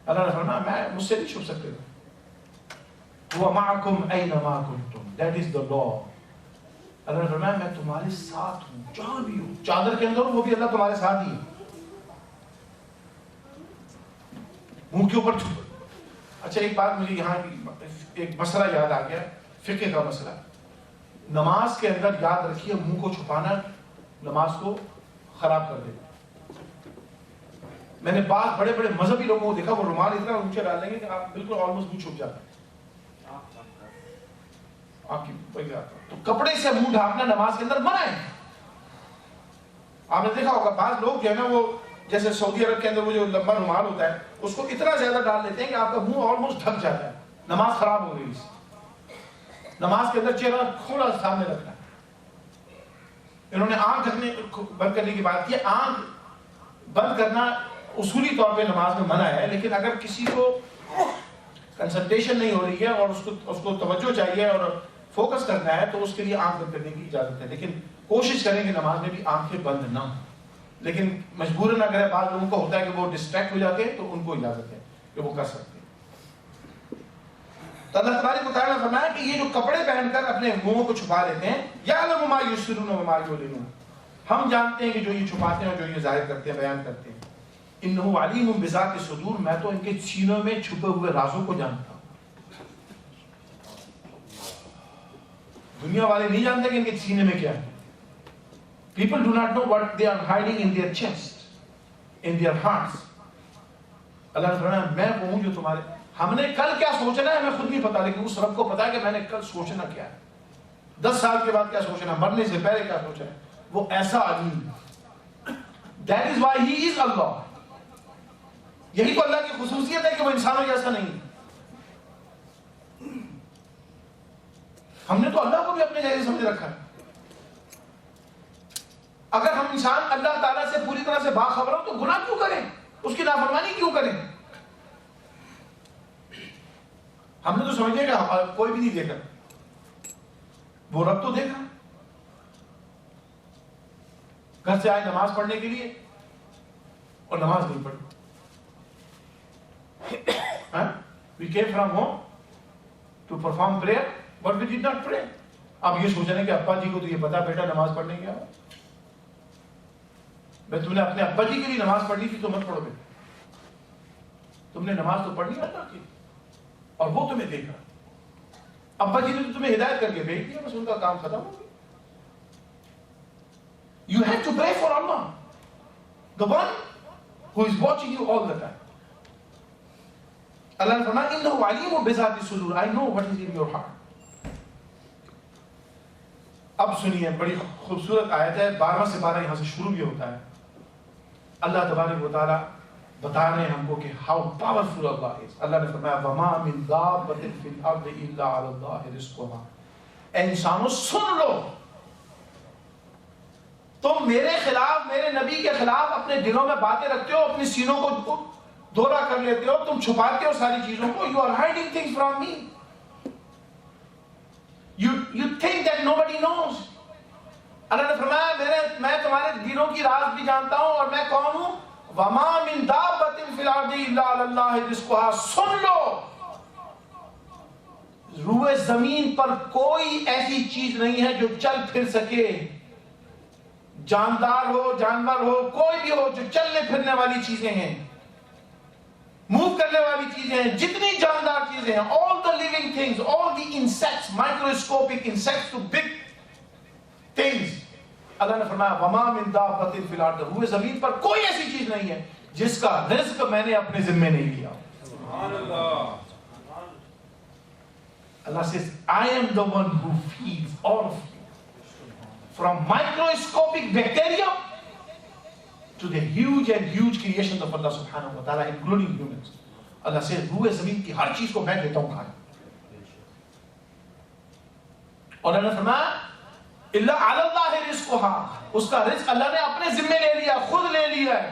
اللہ نے فرمایا میں مجھ سے نہیں چھپ سکتے. هو معكم اينما كنتم, that is the law. اللہ نے فرمایا میں تمہارے ساتھ ہوں جہاں بھی ہوں. چادر کے اندر وہ بھی اللہ تمہارے ساتھ ہی ہے. منہ کے اوپر چھپ. اچھا ایک بات مجھے یہاں ایک مسئلہ یاد آ گیا, فقہ کا مسئلہ. نماز کے اندر یاد رکھیے منہ کو چھپانا نماز کو خراب کر دے. میں نے بعض بڑے بڑے مذہبی لوگوں کو دیکھا, وہ رومال اتنا اونچے ڈال لیں گے کہ آپ بالکل آلموسٹ منہ چھپ جاتا ہے. آپ کی تو کپڑے سے منہ ڈھانپنا نماز کے اندر منع ہے. آپ نے دیکھا ہوگا بعض لوگ جو ہے نا وہ جیسے سعودی عرب کے اندر وہ جو لمبا رومال ہوتا ہے اس کو اتنا زیادہ ڈال لیتے ہیں کہ آپ کا منہ آلموسٹ ڈھک جاتا ہے. نماز خراب ہو گئی. نماز کے اندر چہرہ کھلا سامنے رکھنا ہے. انہوں نے آنکھ ڈھکنے بند کرنے کی بات کی. آنکھ بند کرنا اصولی طور پہ نماز میں منع ہے, لیکن اگر کسی کو کنسنٹریشن نہیں ہو رہی ہے اور اس کو توجہ چاہیے اور فوکس کرنا ہے تو اس کے لیے آنکھ بند کرنے کی اجازت ہے. لیکن کوشش کریں کہ نماز میں بھی آنکھیں بند نہ ہوں. لیکن مجبوراً اگر بعض لوگوں کو ہوتا ہے کہ وہ ڈسٹریکٹ ہو جاتے ہیں تو ان کو اجازت ہے کہ وہ کر سکتے ہیں. تو اللہ تبارک و تعالیٰ نے فرمایا کہ یہ جو کپڑے پہن کر اپنے منہوں کو چھپا لیتے ہیں, یعلم ما یسرون و ما یعلنون, ہم جانتے ہیں کہ جو یہ چھپاتے ہیں اور جو یہ ظاہر کرتے ہیں, بیان کرتے ہیں. انہ علیم بذات الصدور, میں تو ان کے سینوں میں چھپے ہوئے رازوں کو جانتا ہوں. دنیا والے نہیں جانتے کہ ان کے سینے میں کیا ہے. People do not know what they are hiding in their chest, in their hearts. اللہ نے فرمایا میں وہ ہوں جو تمہارے, ہم نے کل کیا سوچنا ہے ہمیں خود نہیں پتا, لیکن اس رب کو پتا ہے کہ میں نے کل سوچنا کیا ہے, 10 سال کے بعد کیا سوچنا, مرنے سے پہلے کیا سوچنا ہے. وہ ایسا علیم ہے. That is why he is Allah. یہی تو اللہ کی خصوصیت ہے کہ وہ انسانوں جیسا نہیں. ہم نے تو اللہ کو بھی اپنے جیسے سمجھ رکھا ہے. اگر ہم انسان اللہ تعالیٰ سے پوری طرح سے باخبر ہو تو گناہ کیوں کریں, اس کی نافرمانی کیوں کریں. ہم نے تو سمجھے کہ کوئی بھی نہیں دیکھا, وہ رب تو دیکھا. گھر سے آئے نماز پڑھنے کے لیے اور نماز نہیں پڑھی. We came from home to perform prayer, but we did not pray. اب یہ سوچنے کہ ابا جی کو تو یہ پتا بیٹا نماز پڑھنے گیا, میں تم نے اپنے ابا جی کے لیے نماز پڑھنی تھی تو مت پڑھو بیٹا. تم نے نماز تو پڑھنی اللہ کی اور وہ تمہیں دیکھ رہا. ابا جی نے تو تمہیں ہدایت کر کے بھیج دیا, بس ان کا کام ختم ہو گیا. You have to pray for Allah, the one who is watching you all the time. اللہ نے فرمایا انہ علیم بذات الصدور, I know what is in your heart. اب سنیے بڑی خوبصورت آیت ہے, 12 سے 12 یہاں سے شروع بھی ہوتا ہے. اللہ تبارک و تعالیٰ بتا رہے ہیں ہم کو کہ how powerful Allah is. اللہ نے فرمایا وما من دابۃ فی الارض الا علی اللہ رزقها. اے انسانوں سن لو, تم میرے خلاف, میرے نبی کے خلاف اپنے دلوں میں باتیں رکھتے ہو, اپنی سینوں کو دورہ کر لیتے ہو, تم چھپاتے ہو ساری چیزوں کو. You are hiding things from me. You think that nobody knows. اللہ نے فرمایا میں تمہارے دلوں کی راز بھی جانتا ہوں اور میں کون ہوں. وما من دابۃ فی الارض الا علی اللہ رزقها. سن لو, روئے زمین پر کوئی ایسی چیز نہیں ہے جو چل پھر سکے, جاندار ہو, جانور ہو, کوئی بھی ہو, جو چلنے پھرنے والی چیزیں ہیں, موو کرنے والی چیزیں ہیں, جتنی جاندار چیزیں ہیں, all the living things, all the insects, microscopic insects to big things. اللہ نے فرمایا وما من دابۃ فی الارض, روئے زمین پر کوئی ایسی چیز نہیں ہے جس کا رزق میں نے اپنے ذمے نہیں لیا. Allah says, I am the one who feeds all of you. From microscopic bacteria to the huge and huge creations of Allah subhanahu wa ta'ala, including humans. Allah says, روح زمین کی ہر چیز کو میں دیتا ہوں کھانا. اور اللہ نے فرمایا اللہ علی اللہ رزقها, اس کا رزق اللہ نے اپنے ذمے لے لیا, خود لے لیا ہے.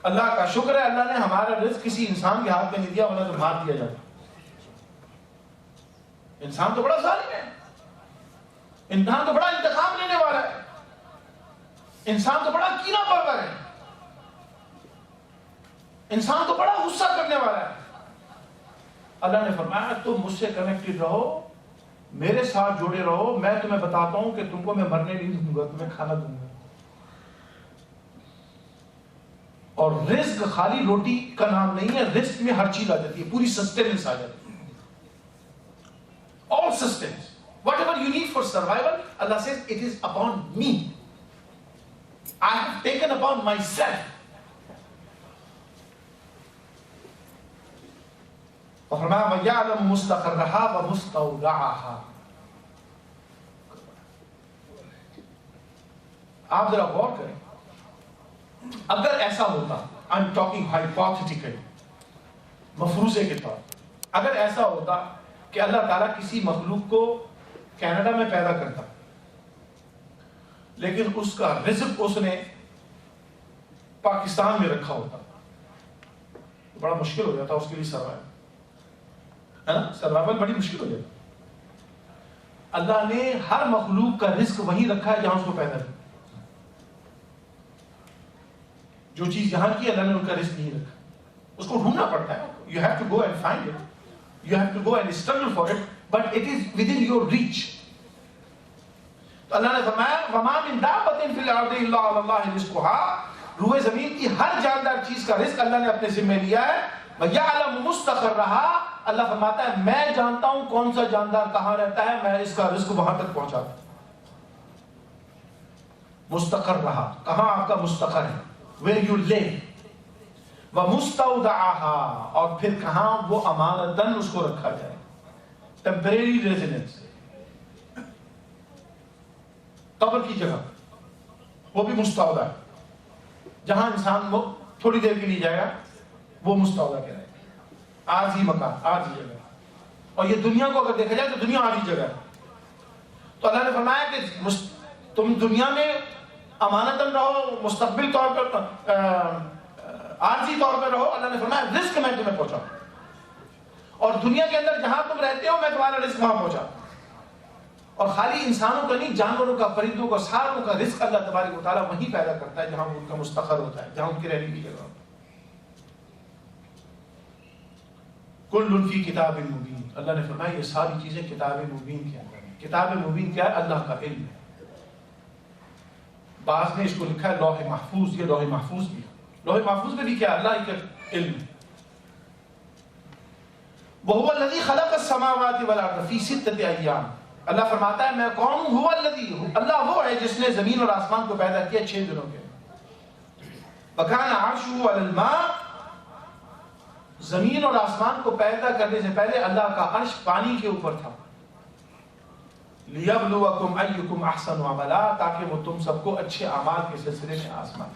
اللہ کا شکر ہے اللہ نے ہمارا رزق کسی انسان کے ہاتھ میں نہیں دیا, ورنہ تو مار دیا جاتا. انسان تو بڑا ظالم ہے, انسان تو بڑا انتقام لینے والا ہے, انسان تو بڑا کینہ پرور ہے, انسان تو بڑا غصہ کرنے والا ہے. اللہ نے فرمایا تم مجھ سے کنیکٹڈ رہو, میرے ساتھ جڑے رہو, میں تمہیں بتاتا ہوں کہ تم کو میں مرنے نہیں دوں گا, تمہیں کھانا دوں گا. اور رزق خالی روٹی کا نام نہیں ہے, رزق میں ہر چیز آ جاتی ہے, پوری سسٹیننس آ جاتی ہے. All sustenance. Whatever you need for survival, Allah says, it is upon me. I have taken upon myself. وَفَرْمَا وَيَعْلَمُ مُسْتَقَرَّهَا وَمُسْتَوْدَعَهَا. آپ ذرا غور کریں, اگر ایسا ہوتا, I'm talking hypothetically, مفروضے کے طور, اگر ایسا ہوتا کہ اللہ تعالیٰ کسی مخلوق کو کینیڈا میں پیدا کرتا, لیکن اس کا رزق اس نے پاکستان میں رکھا ہوتا, بڑا مشکل ہو جاتا اس کے لیے سروائیول, ہے نا, سروائیول بڑی مشکل ہو جاتا. اللہ نے ہر مخلوق کا رزق وہیں رکھا ہے جہاں اس کو پیدا کیا. جو چیز یہاں کی اللہ نے ان کا رزق نہیں رکھا, اس کو ڈھونڈنا پڑتا ہے. You have to go and find it. You have to go and struggle for it, but it is within your reach. تو اللہ نے فرمایا وَمَا مِن دَابَّةٍ فِي الْأَرْضِ إِلَّا عَلَى اللَّهِ رِزْقُهَا, روح زمین کی ہر جاندار چیز کا رزق اللہ نے اپنے ذمہ لیا ہے. وَيَعْلَمُ مُسْتَقَرَّهَا, اللہ فرماتا ہے میں جانتا ہوں کون سا جاندار کہاں رہتا ہے, میں اس کا رزق وہاں تک پہنچاتا ہوں. مستقرها, کہاں آپ کا مستقر ہے, where you live. وَمُسْتَوْدَعَهَا, اور پھر کہاں وہ امانتاً اس کو رکھا جائے, ٹیمپریری ریزیڈنس, قبر کی جگہ, وہ بھی مستودع ہے, جہاں انسان وہ تھوڑی دیر کے لیے جائے گا وہ مستودع کہلائے گا. عارضی مکان, عارضی جگہ. اور یہ دنیا کو اگر دیکھا جائے تو دنیا عارضی جگہ ہے. تو اللہ نے فرمایا کہ تم دنیا میں امانتاً رہو, مستقبل طور پر عارضی طور پر رہو. اللہ نے فرمایا رزق میں تمہیں پہنچاؤں, اور دنیا کے اندر جہاں تم رہتے ہو میں تمہارا رزق وہاں پہنچاؤں. اور خالی انسانوں کا نہیں, جانوروں کا, پرندوں کا, ساروں کا رزق اللہ تبارک و تعالیٰ وہیں پیدا کرتا ہے جہاں ان کا مستقر ہوتا ہے, جہاں ان کی رہنے کی جگہ. کل فی کتاب مبین, اللہ نے فرمایا یہ ساری چیزیں کتاب مبین کے اندر ہیں. کتاب مبین کیا ہے؟ اللہ کا علم ہے. بعض نے اس کو لکھا ہے لوح محفوظ, یہ لوح محفوظ بھی ہے. لوح محفوظ میں بھی کیا, اللہ کا علم ہے. وَهُوَ الَّذِي خَلَقَ السَّمَاوَاتِ وَالْأَرْضَ فِي سِتَّةِ أَيَّامٍ, اللہ فرماتا ہے میں کون ہوں, هُوَ الَّذِي, اللہ وہ ہے جس نے زمین اور آسمان کو پیدا کیا 6 دنوں کے. وَكَانَ عَرْشُهُ عَلَى الْمَاءِ, زمین اور آسمان کو پیدا کرنے سے پہلے اللہ کا عرش پانی کے اوپر تھا. لِيَبْلُوَكُمْ أَيُّكُمْ أَحْسَنُ عَمَلًا, تاکہ وہ تم سب کو اچھے اعمال کے سلسلے میں آزمائے.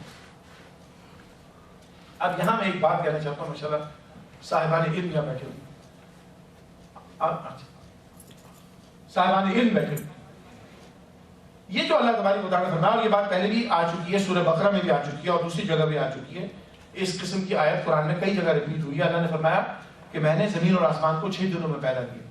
اب یہاں میں ایک بات کہنا چاہتا ہوں, ماشاءاللہ صاحبان علم یہاں بیٹھے ہوئے, صاحبان علم بیٹھے ہوئے. یہ جو اللہ تبارک و تعالیٰ نے فرمایا, اور یہ بات پہلے بھی آ چکی ہے, سورہ بقرہ میں بھی آ چکی ہے اور دوسری جگہ بھی آ چکی ہے. اس قسم کی آیت قرآن میں کئی جگہ ریپیٹ ہوئی ہے. اللہ نے فرمایا کہ میں نے زمین اور آسمان کو 6 دنوں میں پیدا کیا.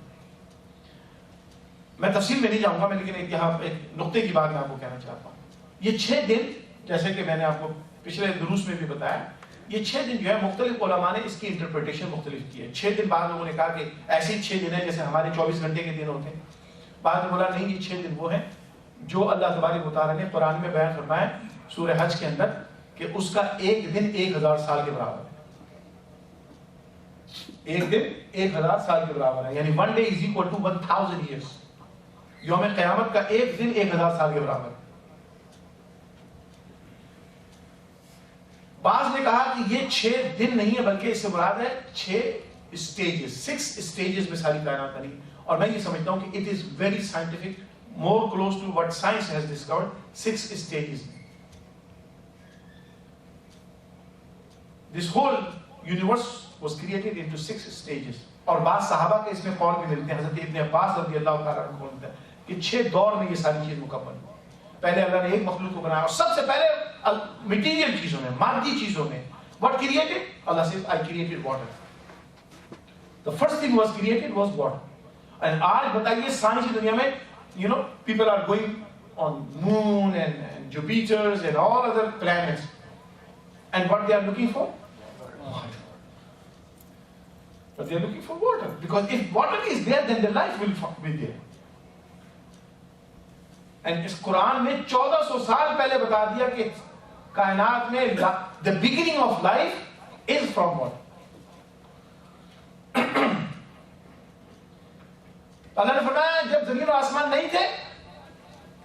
میں تفصیل میں نہیں جاؤں گا, میں لیکن یہاں ایک نقطے کی بات میں آپ کو کہنا چاہتا ہوں. یہ 6 دن, جیسے کہ میں نے آپ کو پچھلے دروس میں بھی بتایا, یہ 6 دن جو ہے مختلف علماء نے اس کی انٹرپریٹیشن مختلف کی ہے. 6 دن بعد لوگوں نے کہا کہ ایسے 6 دن ہیں جیسے ہمارے 24 گھنٹے کے دن ہوتے ہیں. بعد میں بولا نہیں, یہ 6 دن وہ ہیں جو اللہ تبارک و تعالیٰ نے قرآن میں بیان فرمایا سورہ حج کے اندر کہ اس کا ایک دن 1000 سال کے برابر ہے. ایک دن 1000 سال کے برابر ہے, یعنی 1 day is equal to 1000 years. یوم قیامت کا ایک دن 1000 سال کے برابر ہے. بعض نے کہا کہ یہ 6 دن نہیں ہے بلکہ اس سے مراد ہے 6 اسٹیجز، 6 اسٹیجز میں ساری کائنات بنی. اور میں یہ سمجھتا ہوں کہ it is very scientific, more close to what science has discovered. 6 stages. This whole universe was created into 6 stages. اور بعض صحابہ کے اس میں قول بھی ملتے ہیں. حضرت ابن عباس رضی اللہ تعالیٰ عنہ کو ملتا ہے کہ 6 دور میں یہ ساری چیز مکمل ہوئی. پہلے اللہ نے ایک مخلوق کو بنایا، اور سب سے پہلے مٹیریل چیزوں میں، مادی چیزوں میں. What created? Allah says, I created water. The first thing was created was water. And آج بتائیے سائنس کی دنیا میں people are going on moon and Jupiters and all other planets. And what they are looking for? Water. But they are looking for water. Because if water is there, then the life will be there. And اس قرآن میں 1400 سال پہلے بتا دیا کہ کائنات میں the beginning of life is from water. اللہ نے فرمایا جب زمین و آسمان نہیں تھے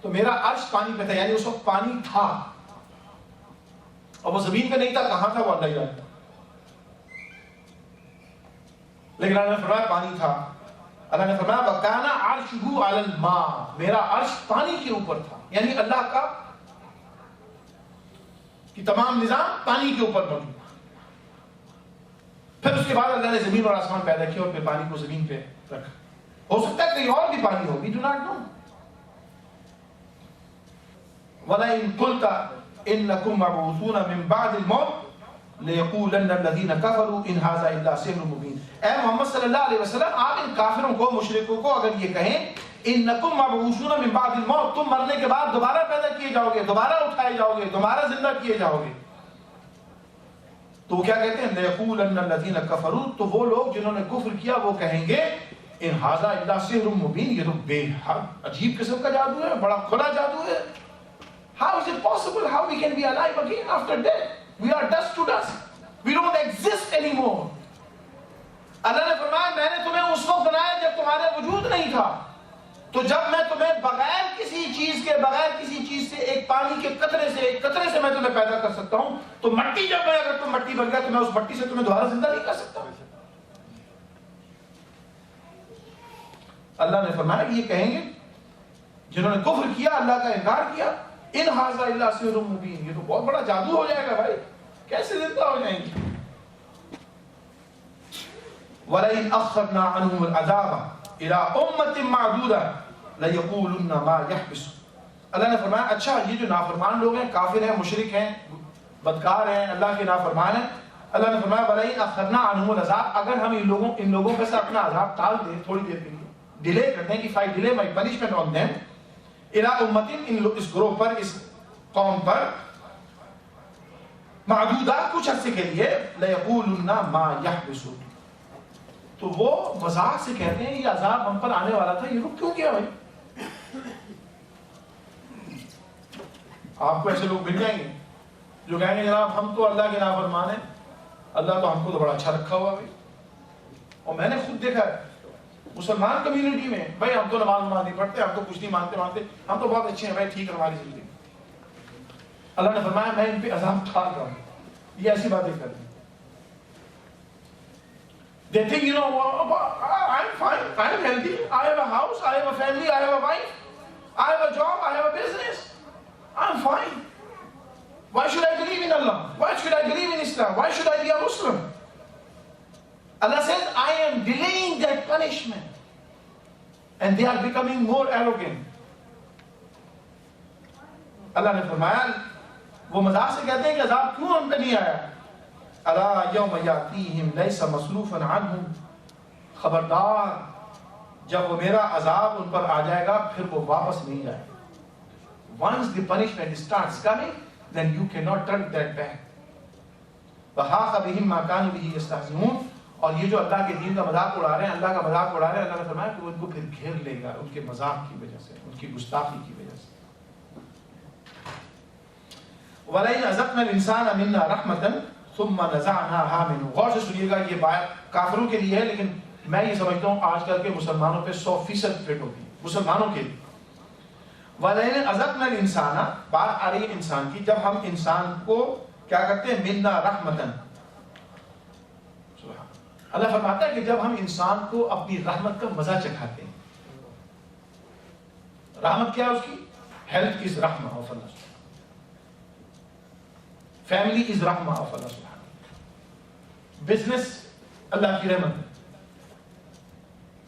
تو میرا عرش پانی پہ تھا، یعنی اس وقت پانی تھا، اور وہ زمین پہ نہیں تھا. کہاں تھا وہ اللہ ہی جانتا. لیکن اللہ نے فرمایا پانی تھا. اللہ نے فرمایا وَكَانَ عَرْشُهُ عَلَى الْمَاءِ، میرا عرش پانی کے اوپر تھا. یعنی اللہ کا کہ تمام نظام پانی کے اوپر موجود. پھر اس کے بعد اللہ نے زمین اور آسمان پیدا کیا اور پھر پانی کو زمین پہ رکھا. ہو سکتا ہے کہیں اور بھی پانی ہو. We do not know. وَلَئِن قُلْتَ إِنَّكُمْ مَبْعُوثُونَ مِن بَعْدِ الْمَوْتِ لَيَقُولَنَّ الَّذِينَ كَفَرُوا إِنْ هَذَا إِلَّا سِحْرٌ مُبِينٌ. اے محمد صلی اللہ علیہ وسلم، آپ ان کافروں کو، مشرکوں کو اگر یہ کہیں إِنَّكُمْ مَبْعُوثُونَ مِن بَعْدِ الْمَوْتِ، تم مرنے کے بعد دوبارہ پیدا کیے جاؤ گے، دوبارہ اٹھائے جاؤ گے، دوبارہ زندہ کیے جاؤ گے، تو وہ کیا کہتے ہیں؟ لَيَقُولَنَّ الَّذِينَ كَفَرُوا، تو وہ لوگ جنہوں نے کفر کیا وہ کہیں گے ان هذا الا سحر مبین، یہ تو بے حد عجیب قسم کا جادو ہے، بڑا کھلا جادو ہے. How is it possible? How we can be alive again after death? We are dust to dust. We don't exist anymore. اللہ نے فرمایا میں نے تمہیں اس وقت بنایا جب تمہارے وجود نہیں تھا. تو جب میں تمہیں بغیر کسی چیز کے، بغیر کسی چیز سے، ایک پانی کے قطرے سے، ایک قطرے سے میں تمہیں پیدا کر سکتا ہوں، تو مٹی جب میں، اگر تم مٹی بن گیا تو میں اس مٹی سے تمہیں دوبارہ زندہ نہیں کر سکتا. اللہ نے فرمایا کہ یہ کہیں گے جنہوں نے کفر کیا، اللہ کا انکار کیا، ان ھذا الا سحر مبین، یہ تو بہت بڑا جادو ہو جائے گا بھائی، کیسے زندہ ہو جائیں گے. وَلَئِنْ أَخَّرْنَا عَنْهُمُ الْعَذَابَ إِلَىٰ أُمَّةٍ مَّعْدُودَةٍ لَيَقُولُنَّ مَا يَحْبِسُ. اللہ نے فرمایا اچھا یہ جو نافرمان لوگ ہیں، کافر ہیں، مشرک ہیں، بدکار ہیں، اللہ کے نافرمان ہیں، اللہ نے فرمایا وَلَئِنْ أَخَّرْنَا عَنْهُمُ الْعَذَابَ، اگر ہم ان لوگوں پہ سے اپنا عذاب ٹال دیں تھوڑی دیر کے لیے، ڈیلے کرتے ہیں، if I delay my punishment on them إِلَىٰ أُمَّةٍ، اس گروہ پر، اس قوم پر، معدودہ کچھ عرصے کے لیے، لَيَقُولُنَّ مَا يَحْبِسُ، تو وہ مذاق سے کہتے ہیں یہ عذاب ہم پر آنے والا تھا، یہ رک کیوں گیا بھائی. آپ کو ایسے لوگ مل جائیں گے جو کہیں گے جناب ہم تو اللہ کے نافرمان ہیں، اللہ تو ہم کو تو بڑا اچھا رکھا ہوا بھائی. اور میں نے خود دیکھا ہے مسلمان کمیونٹی میں، بھائی ہم تو نماز نہیں پڑھتے، ہم تو کچھ نہیں مانتے، ہم تو بہت اچھے ہیں بھائی، ٹھیک ہے ہماری زندگی. اللہ نے فرمایا میں ان پہ عذاب ڈال رہا ہوں، یہ ایسی باتیں کر رہے ہیں. They think, I'm fine, I'm healthy, I have a house, I have a family, I have a wife, I have a job, I have a business, I'm fine. Why should I believe in Allah? Why should I believe in Islam? Why should I be a Muslim? Allah says, I am delaying that punishment. And they are becoming more arrogant. اللہ نے فرمایا وہ مذاق سے کہتے ہیں کہ عذاب کیوں ہم پہ نہیں آیا. الا یوم یاتیہم لیس مصروفا عنہم، خبردار جب وہ میرا عذاب ان پر آ جائے گا پھر وہ واپس نہیں جائے گا. Once the punishment starts coming, then you cannot turn that back. وحاق بہم ما کانوا بہ یستہزئون، اور یہ جو اللہ کے دین کا مذاق اڑا رہے ہیں، اللہ کا مذاق اڑا رہے ہیں، اللہ نے فرمایا کہ وہ ان کو پھر گھیر لے گا ان کے مذاق کی وجہ سے، ان کی گستاخی کی وجہ سے. وَلَئِنْ أَذَقْنَا الْإِنسَانَ مِنَّا رَحْمَةً ثُمَّ نَزَعْنَاهَا مِنْهُ. غور سے سنیے گا، یہ بات کافروں کے لیے ہے لیکن میں یہ سمجھتا ہوں آج کل کے مسلمانوں پہ 100% فٹ ہوتی ہے، مسلمانوں کے لیے. وَلَئِنْ أَذَقْنَا الْإِنسَانَ، بات آ رہی ہے انسان کی، جب ہم انسان کو کیا کرتے ہیں؟ منا رحمتن. اللہ فرماتا ہے کہ جب ہم انسان کو اپنی رحمت کا مزہ چکھاتے ہیں. رحمت کیا ہے اس کی؟ ہیلتھ از رحمہ آف اللہ، فیملی از رحمہ آف اللہ سبحانہ، بزنس اللہ کی رحمت ہے،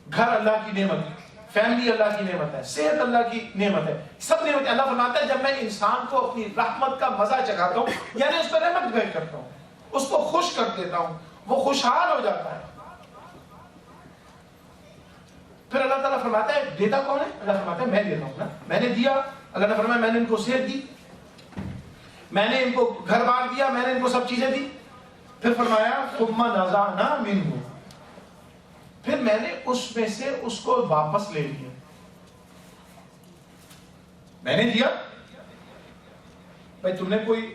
گھر اللہ کی نعمت ہے، فیملی اللہ کی نعمت ہے، صحت اللہ کی نعمت ہے، سب نعمت ہے. اللہ فرماتا ہے جب میں انسان کو اپنی رحمت کا مزہ چکھاتا ہوں، یعنی اس پر رحمت گئے کرتا ہوں، اس کو خوش کر دیتا ہوں، وہ خوشحال ہو جاتا ہے. پھر اللہ تعالیٰ فرماتا ہے دیتا کون ہے؟ اللہ فرماتا ہے میں دیتا ہوں نا. میں نے دیا، اللہ نے فرمایا میں نے ان کو صحت دی، میں نے ان کو گھر بار دیا، میں نے ان کو سب چیزیں دی. پھر فرمایا ثم نزعنا منه، پھر میں نے اس میں سے اس کو واپس لے لیا. میں نے دیا، بھائی تم نے کوئی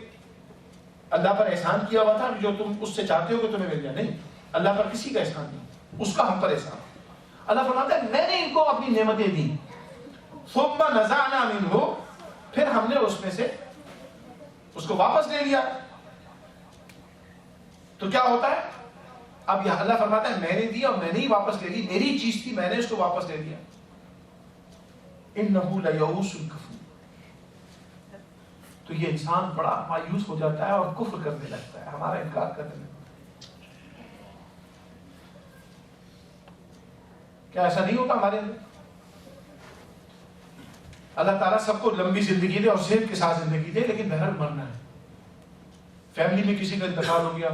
اللہ پر احسان کیا ہوا تھا جو تم اس سے چاہتے ہو کہ تمہیں مل جائے؟ نہیں، اللہ پر کسی کا احسان نہیں، اس کا ہم پر احسان. اللہ فرماتا ہے میں نے ان کو اپنی نعمتیں دی. ثم نزعنا منه، پھر ہم نے اس میں سے اس کو واپس لے لیا. تو کیا ہوتا ہے؟ اب یہ اللہ فرماتا ہے میں نے دیا اور میں نے ہی واپس لے لی، میری چیز تھی میں نے اس کو واپس لے لیا. انه لیئوس کفور، تو یہ انسان بڑا مایوس ہو جاتا ہے اور کفر کرنے لگتا ہے، ہمارا انکار کرنے لگتا ہے. کیا ایسا نہیں ہوتا ہمارے اندر؟ اللہ تعالیٰ سب کو لمبی زندگی دے اور صحت کے ساتھ زندگی دے، لیکن بہرحال مرنا ہے. فیملی میں کسی کا انتقال ہو گیا،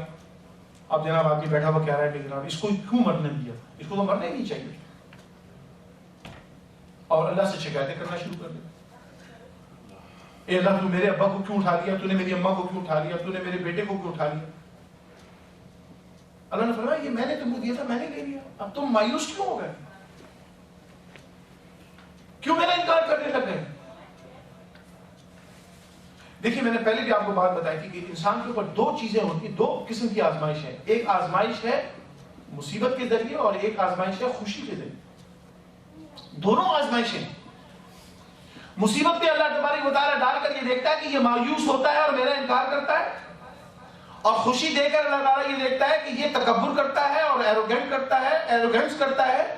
اب جناب آدمی بیٹھا ہوا کہہ رہا ہے کہ جناب اس کو کیوں مرنے دیا، اس کو تو مرنا ہی نہیں چاہیے، اور اللہ سے شکایتیں کرنا شروع کر دیا. اے اللہ تو میرے ابا کو کیوں اٹھا لیا، تو نے میری اماں کو کیوں اٹھا لیا، تو نے میرے بیٹے کو کیوں اٹھا لیا. اللہ نے فرمایا یہ میں نے تم کو دیا تھا، میں نے لے لیا، اب تم مایوس کیوں ہو گئے، کیوں میرا انکار کرنے لگ گئے؟ دیکھیے میں نے پہلے بھی آپ کو بات بتائی تھی کہ انسان کے اوپر دو چیزیں ہوتی ہیں، دو قسم کی آزمائش ہے. ایک آزمائش ہے مصیبت کے ذریعے اور ایک آزمائش ہے خوشی کے ذریعے. دونوں آزمائشیں. مصیبت میں اللہ تبارک و تعالیٰ ڈال کر یہ دیکھتا ہے کہ یہ مایوس ہوتا ہے اور میرا انکار کرتا ہے، اور خوشی دے کر اللہ تعالیٰ یہ دیکھتا ہے کہ یہ تکبر کرتا ہے اور ایروگنٹ کرتا ہے، ایروگنس کرتا ہے،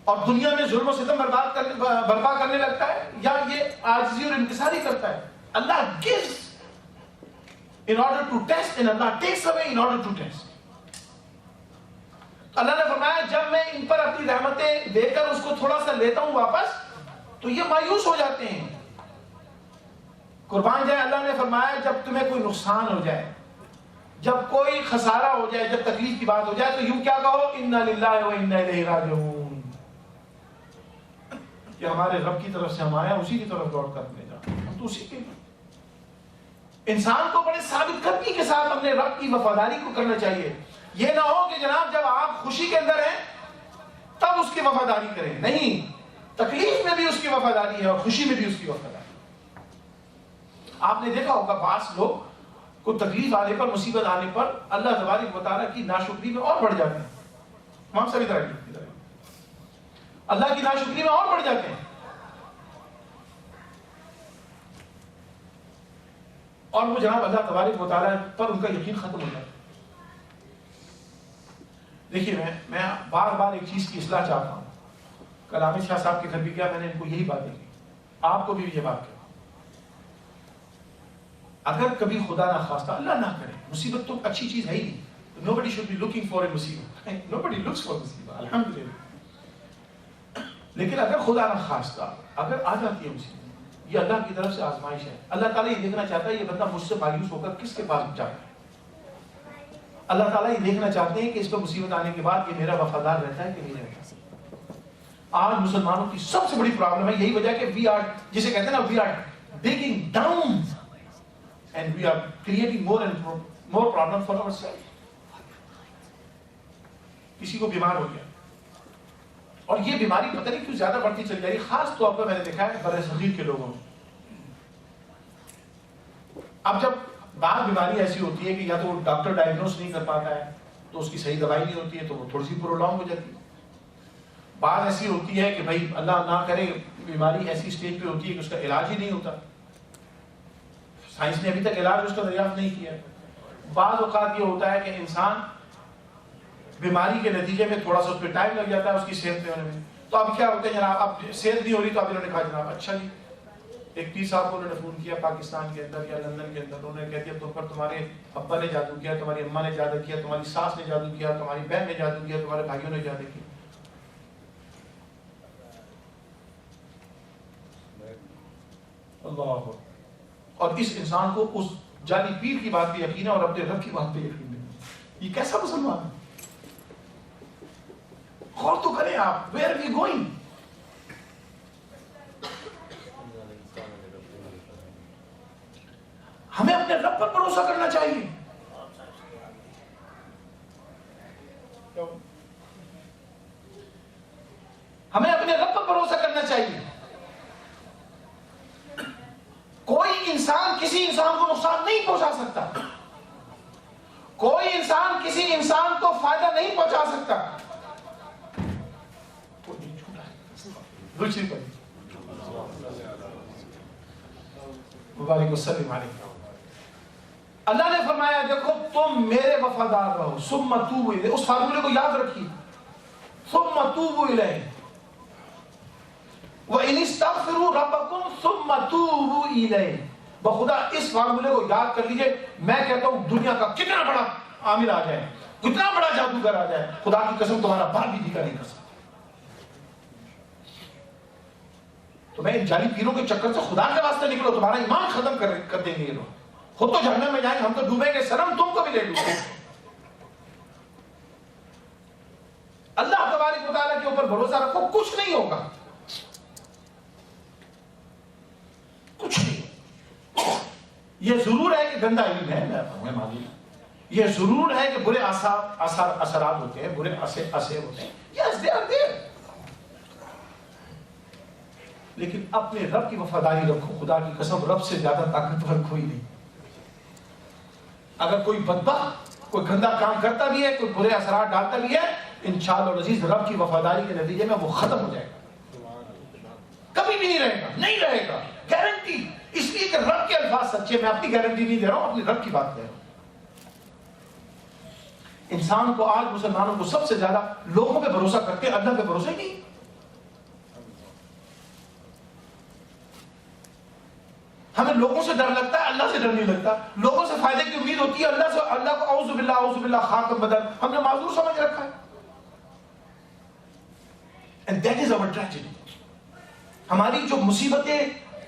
اور دنیا میں ظلم و ستم برپا کرنے لگتا ہے، یا یہ عاجزی اور انکساری کرتا ہے. اللہ gives in order to test and Allah takes away in order to test. اللہ نے فرمایا جب میں ان پر اپنی رحمتیں دے کر اس کو تھوڑا سا لیتا ہوں واپس تو یہ مایوس ہو جاتے ہیں. قربان جائے اللہ نے فرمایا جب تمہیں کوئی نقصان ہو جائے، جب کوئی خسارہ ہو جائے، جب تکلیف کی بات ہو جائے تو یوں کیا کہو انا للہ و انا الیہ راجعون، کہ ہمارے رب کی طرف سے ہم آئے اسی کی طرف لوٹ کر اپنے جاؤ، ہم تو اسی کے. انسان کو بڑے ثابت قدمی کے ساتھ اپنے رب کی وفاداری کو کرنا چاہیے. یہ نہ ہو کہ جناب جب آپ خوشی کے اندر ہیں تب اس کی وفاداری کریں، نہیں، تکلیف میں بھی اس کی وفاداری ہے اور خوشی میں بھی اس کی وفاداری. آپ نے دیکھا ہوگا بعض لوگ کو تکلیف آنے پر، مصیبت آنے پر اللہ تبارک و تعالیٰ کی ناشکری میں اور بڑھ جاتے ہیں. ہم سبھی طرح کی اللہ کی ناشکری میں اور بڑھ جاتے ہیں، اور وہ جناب اللہ تبارک و تعالیٰ پر ان کا یقین ختم ہو جاتا ہے. دیکھیے میں بار بار ایک چیز کی اصلاح چاہتا ہوں. کل عامر شاہ صاحب کے گھر بھی گیا، میں نے ان کو یہی باتیں کی، آپ کو بھی یہ بات کہا. اگر کبھی خدا نہ خواستہ اللہ نہ کرے، مصیبت تو اچھی چیز ہے ہی نہیں. Nobody should be looking for a مصیبت. Nobody looks for مصیبت، الحمدللہ. لیکن اگر خدا نہ خواستہ اگر آ جاتی ہے مصیبت، یہ اللہ کی طرف سے آزمائش ہے. اللہ تعالیٰ یہ دیکھنا چاہتا ہے یہ بندہ مجھ سے مایوس ہو کر کس کے پاس جاتا ہے. اللہ تعالیٰ یہ دیکھنا چاہتے ہیں کہ اس پر مصیبت آنے کے بعد یہ میرا وفادار رہتا ہے کہ نہیں رہتا. آج مسلمانوں کی سب سے بڑی پرابلم ہے یہی وجہ کہ وی آر، جسے کہتے ہیں نا، we are digging down and we are creating more and more problem for our self. کسی کو بیمار ہو گیا اور یہ بیماری پتہ نہیں کیوں زیادہ بڑھتی چلی جا رہی، خاص طور پر میں نے دیکھا ہے برِ صغیر کے لوگوں میں. اب جب بعض بیماری ایسی ہوتی ہے کہ یا تو وہ ڈاکٹر ڈائگنوز نہیں کر پاتا ہے تو اس کی صحیح دوائی نہیں ہوتی ہے تو وہ تھوڑی سی پرولونگ ہو جاتی ہے. بعض ایسی ہوتی ہے کہ بھائی اللہ نہ کرے بیماری ایسی اسٹیج پہ ہوتی ہے کہ اس کا علاج ہی نہیں ہوتا. سائنس نے ابھی تک علاج اس کا دریافت نہیں کیا. بعض اوقات یہ ہوتا ہے کہ انسان بیماری کے نتیجے میں تھوڑا سا اس پہ ٹائم لگ جاتا ہے اس کی صحت میں ہونے میں. تو اب کیا ہوتا ہے جناب, اب صحت نہیں ہو رہی تو اب انہوں نے کہا جناب اچھا جی, ایک پیر صاحب کو انہوں نے فون کیا پاکستان کے اندر یا لندن کے اندر, انہوں نے کہہ دیا تو پر تمہارے ابا نے جادو کیا, تمہاری اماں نے جادو کیا, تمہاری ساس نے جادو کیا, تمہاری بہن نے جادو کیا, تمہارے بھائیوں نے جادو کیا. اللہ. اور اس انسان کو اس جعلی پیر کی بات پہ یقین ہے اور اپنے رب کی بات پہ یقین نہیں. یہ کیسا مسلمان ہے؟ غور تو کریں آپ, where are we going؟ ہمیں اپنے رب پر بھروسہ کرنا چاہیے. ہمیں اپنے رب پر بھروسہ کرنا چاہیے. کوئی انسان کسی انسان کو نقصان نہیں پہنچا سکتا, کوئی انسان کسی انسان کو فائدہ نہیں پہنچا سکتا. مبارک وسلم علیہ. اللہ نے فرمایا دیکھو تم میرے وفادار رہو, ثم توبوا الیہ. اس فارمولے کو یاد رکھیے, ثم توبوا الیہ وَإِنِ اسْتَغْفِرُوا رَبَّكُمْ ثُمَّ تُوبُوا إِلَيْهِ. بخدا اس فارمولے کو یاد کر لیجئے. میں کہتا ہوں دنیا کا کتنا بڑا عامل آ جائے, کتنا بڑا جادوگر آ جائے, خدا کی قسم تمہارا باپ بھی دکھا نہیں کر سکتا. تو میں ان جعلی پیروں کے چکر سے خدا کے واسطے نکلو, تمہارا ایمان ختم کر دیں گے یہ لوگ. خود تو جہنم میں جائیں گے, ہم تو ڈوبیں گے, سرم تم کو بھی لے ڈوبیں. اللہ تبارک و تعالیٰ کے اوپر بھروسہ رکھو, کچھ نہیں ہوگا, کچھ نہیں. یہ ضرور ہے کہ گندا علم ہے, میں معلوم, یہ ضرور ہے کہ برے اثرات ہوتے ہیں, برے اثر ہوتے ہیں. Yes, they are there. لیکن اپنے رب کی وفاداری رکھو. خدا کی قسم رب سے زیادہ طاقتور کوئی نہیں. اگر کوئی بدبخت کوئی گندا کام کرتا بھی ہے, کوئی برے اثرات ڈالتا بھی ہے, انشاءاللہ العزیز رب کی وفاداری کے نتیجے میں وہ ختم ہو جائے گا, کبھی بھی نہیں رہے گا, نہیں رہے گا, گارنٹی. اس لیے کہ رب کے الفاظ سچے, میں اپنی گارنٹی نہیں دے رہا ہوں, اپنی رب کی بات دے رہا ہوں. انسان کو آج مسلمانوں کو سب سے زیادہ لوگوں پہ بھروسہ کرتے ہیں, اللہ پہ بھروسہ ہی نہیں. ہمیں لوگوں سے ڈر لگتا ہے, اللہ سے ڈر نہیں لگتا. لوگوں سے فائدے کی امید ہوتی ہے, اللہ کو اعوذ باللہ خاک بدن ہم نے معذور سمجھ رکھا ہے. And that is our tragedy. ہماری جو مصیبتیں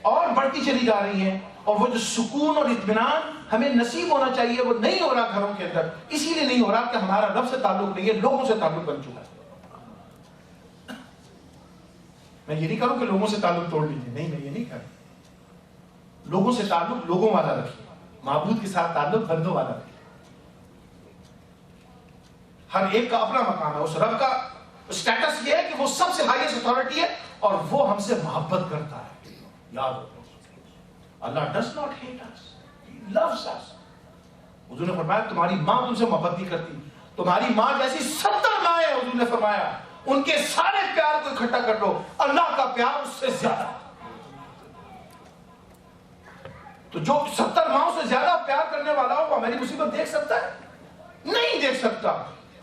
اور بڑھتی چلی جا رہی ہیں, اور وہ جو سکون اور اطمینان ہمیں نصیب ہونا چاہیے وہ نہیں ہو رہا گھروں کے اندر. اسی لیے نہیں ہو رہا کہ ہمارا رب سے تعلق نہیں ہے, لوگوں سے تعلق بن چکا ہے. میں یہ نہیں کروں کہ لوگوں سے تعلق توڑ لیجیے, نہیں, میں یہ نہیں کروں. لوگوں سے تعلق لوگوں والا رکھیے, معبود کے ساتھ تعلق بندوں والا رکھیے. ہر ایک کا اپنا مقام ہے. اس رب کا اسٹیٹس یہ ہے کہ وہ سب سے ہائیسٹ اتھارٹی ہے اور وہ ہم سے محبت کرتا ہے. یاد رکھو, اللہ does not hate us, He loves us. حضور نے فرمایا تمہاری ماں تم سے محبت نہیں کرتی, تمہاری ماں جیسی 70 مائیں ہیں. حضور نے فرمایا ان کے سارے پیار کو اکٹھا کر لو, اللہ کا پیار اس سے زیادہ. تو جو 70 ماؤں سے زیادہ پیار کرنے والا ہو وہ ہماری مصیبت دیکھ سکتا ہے؟ نہیں دیکھ سکتا.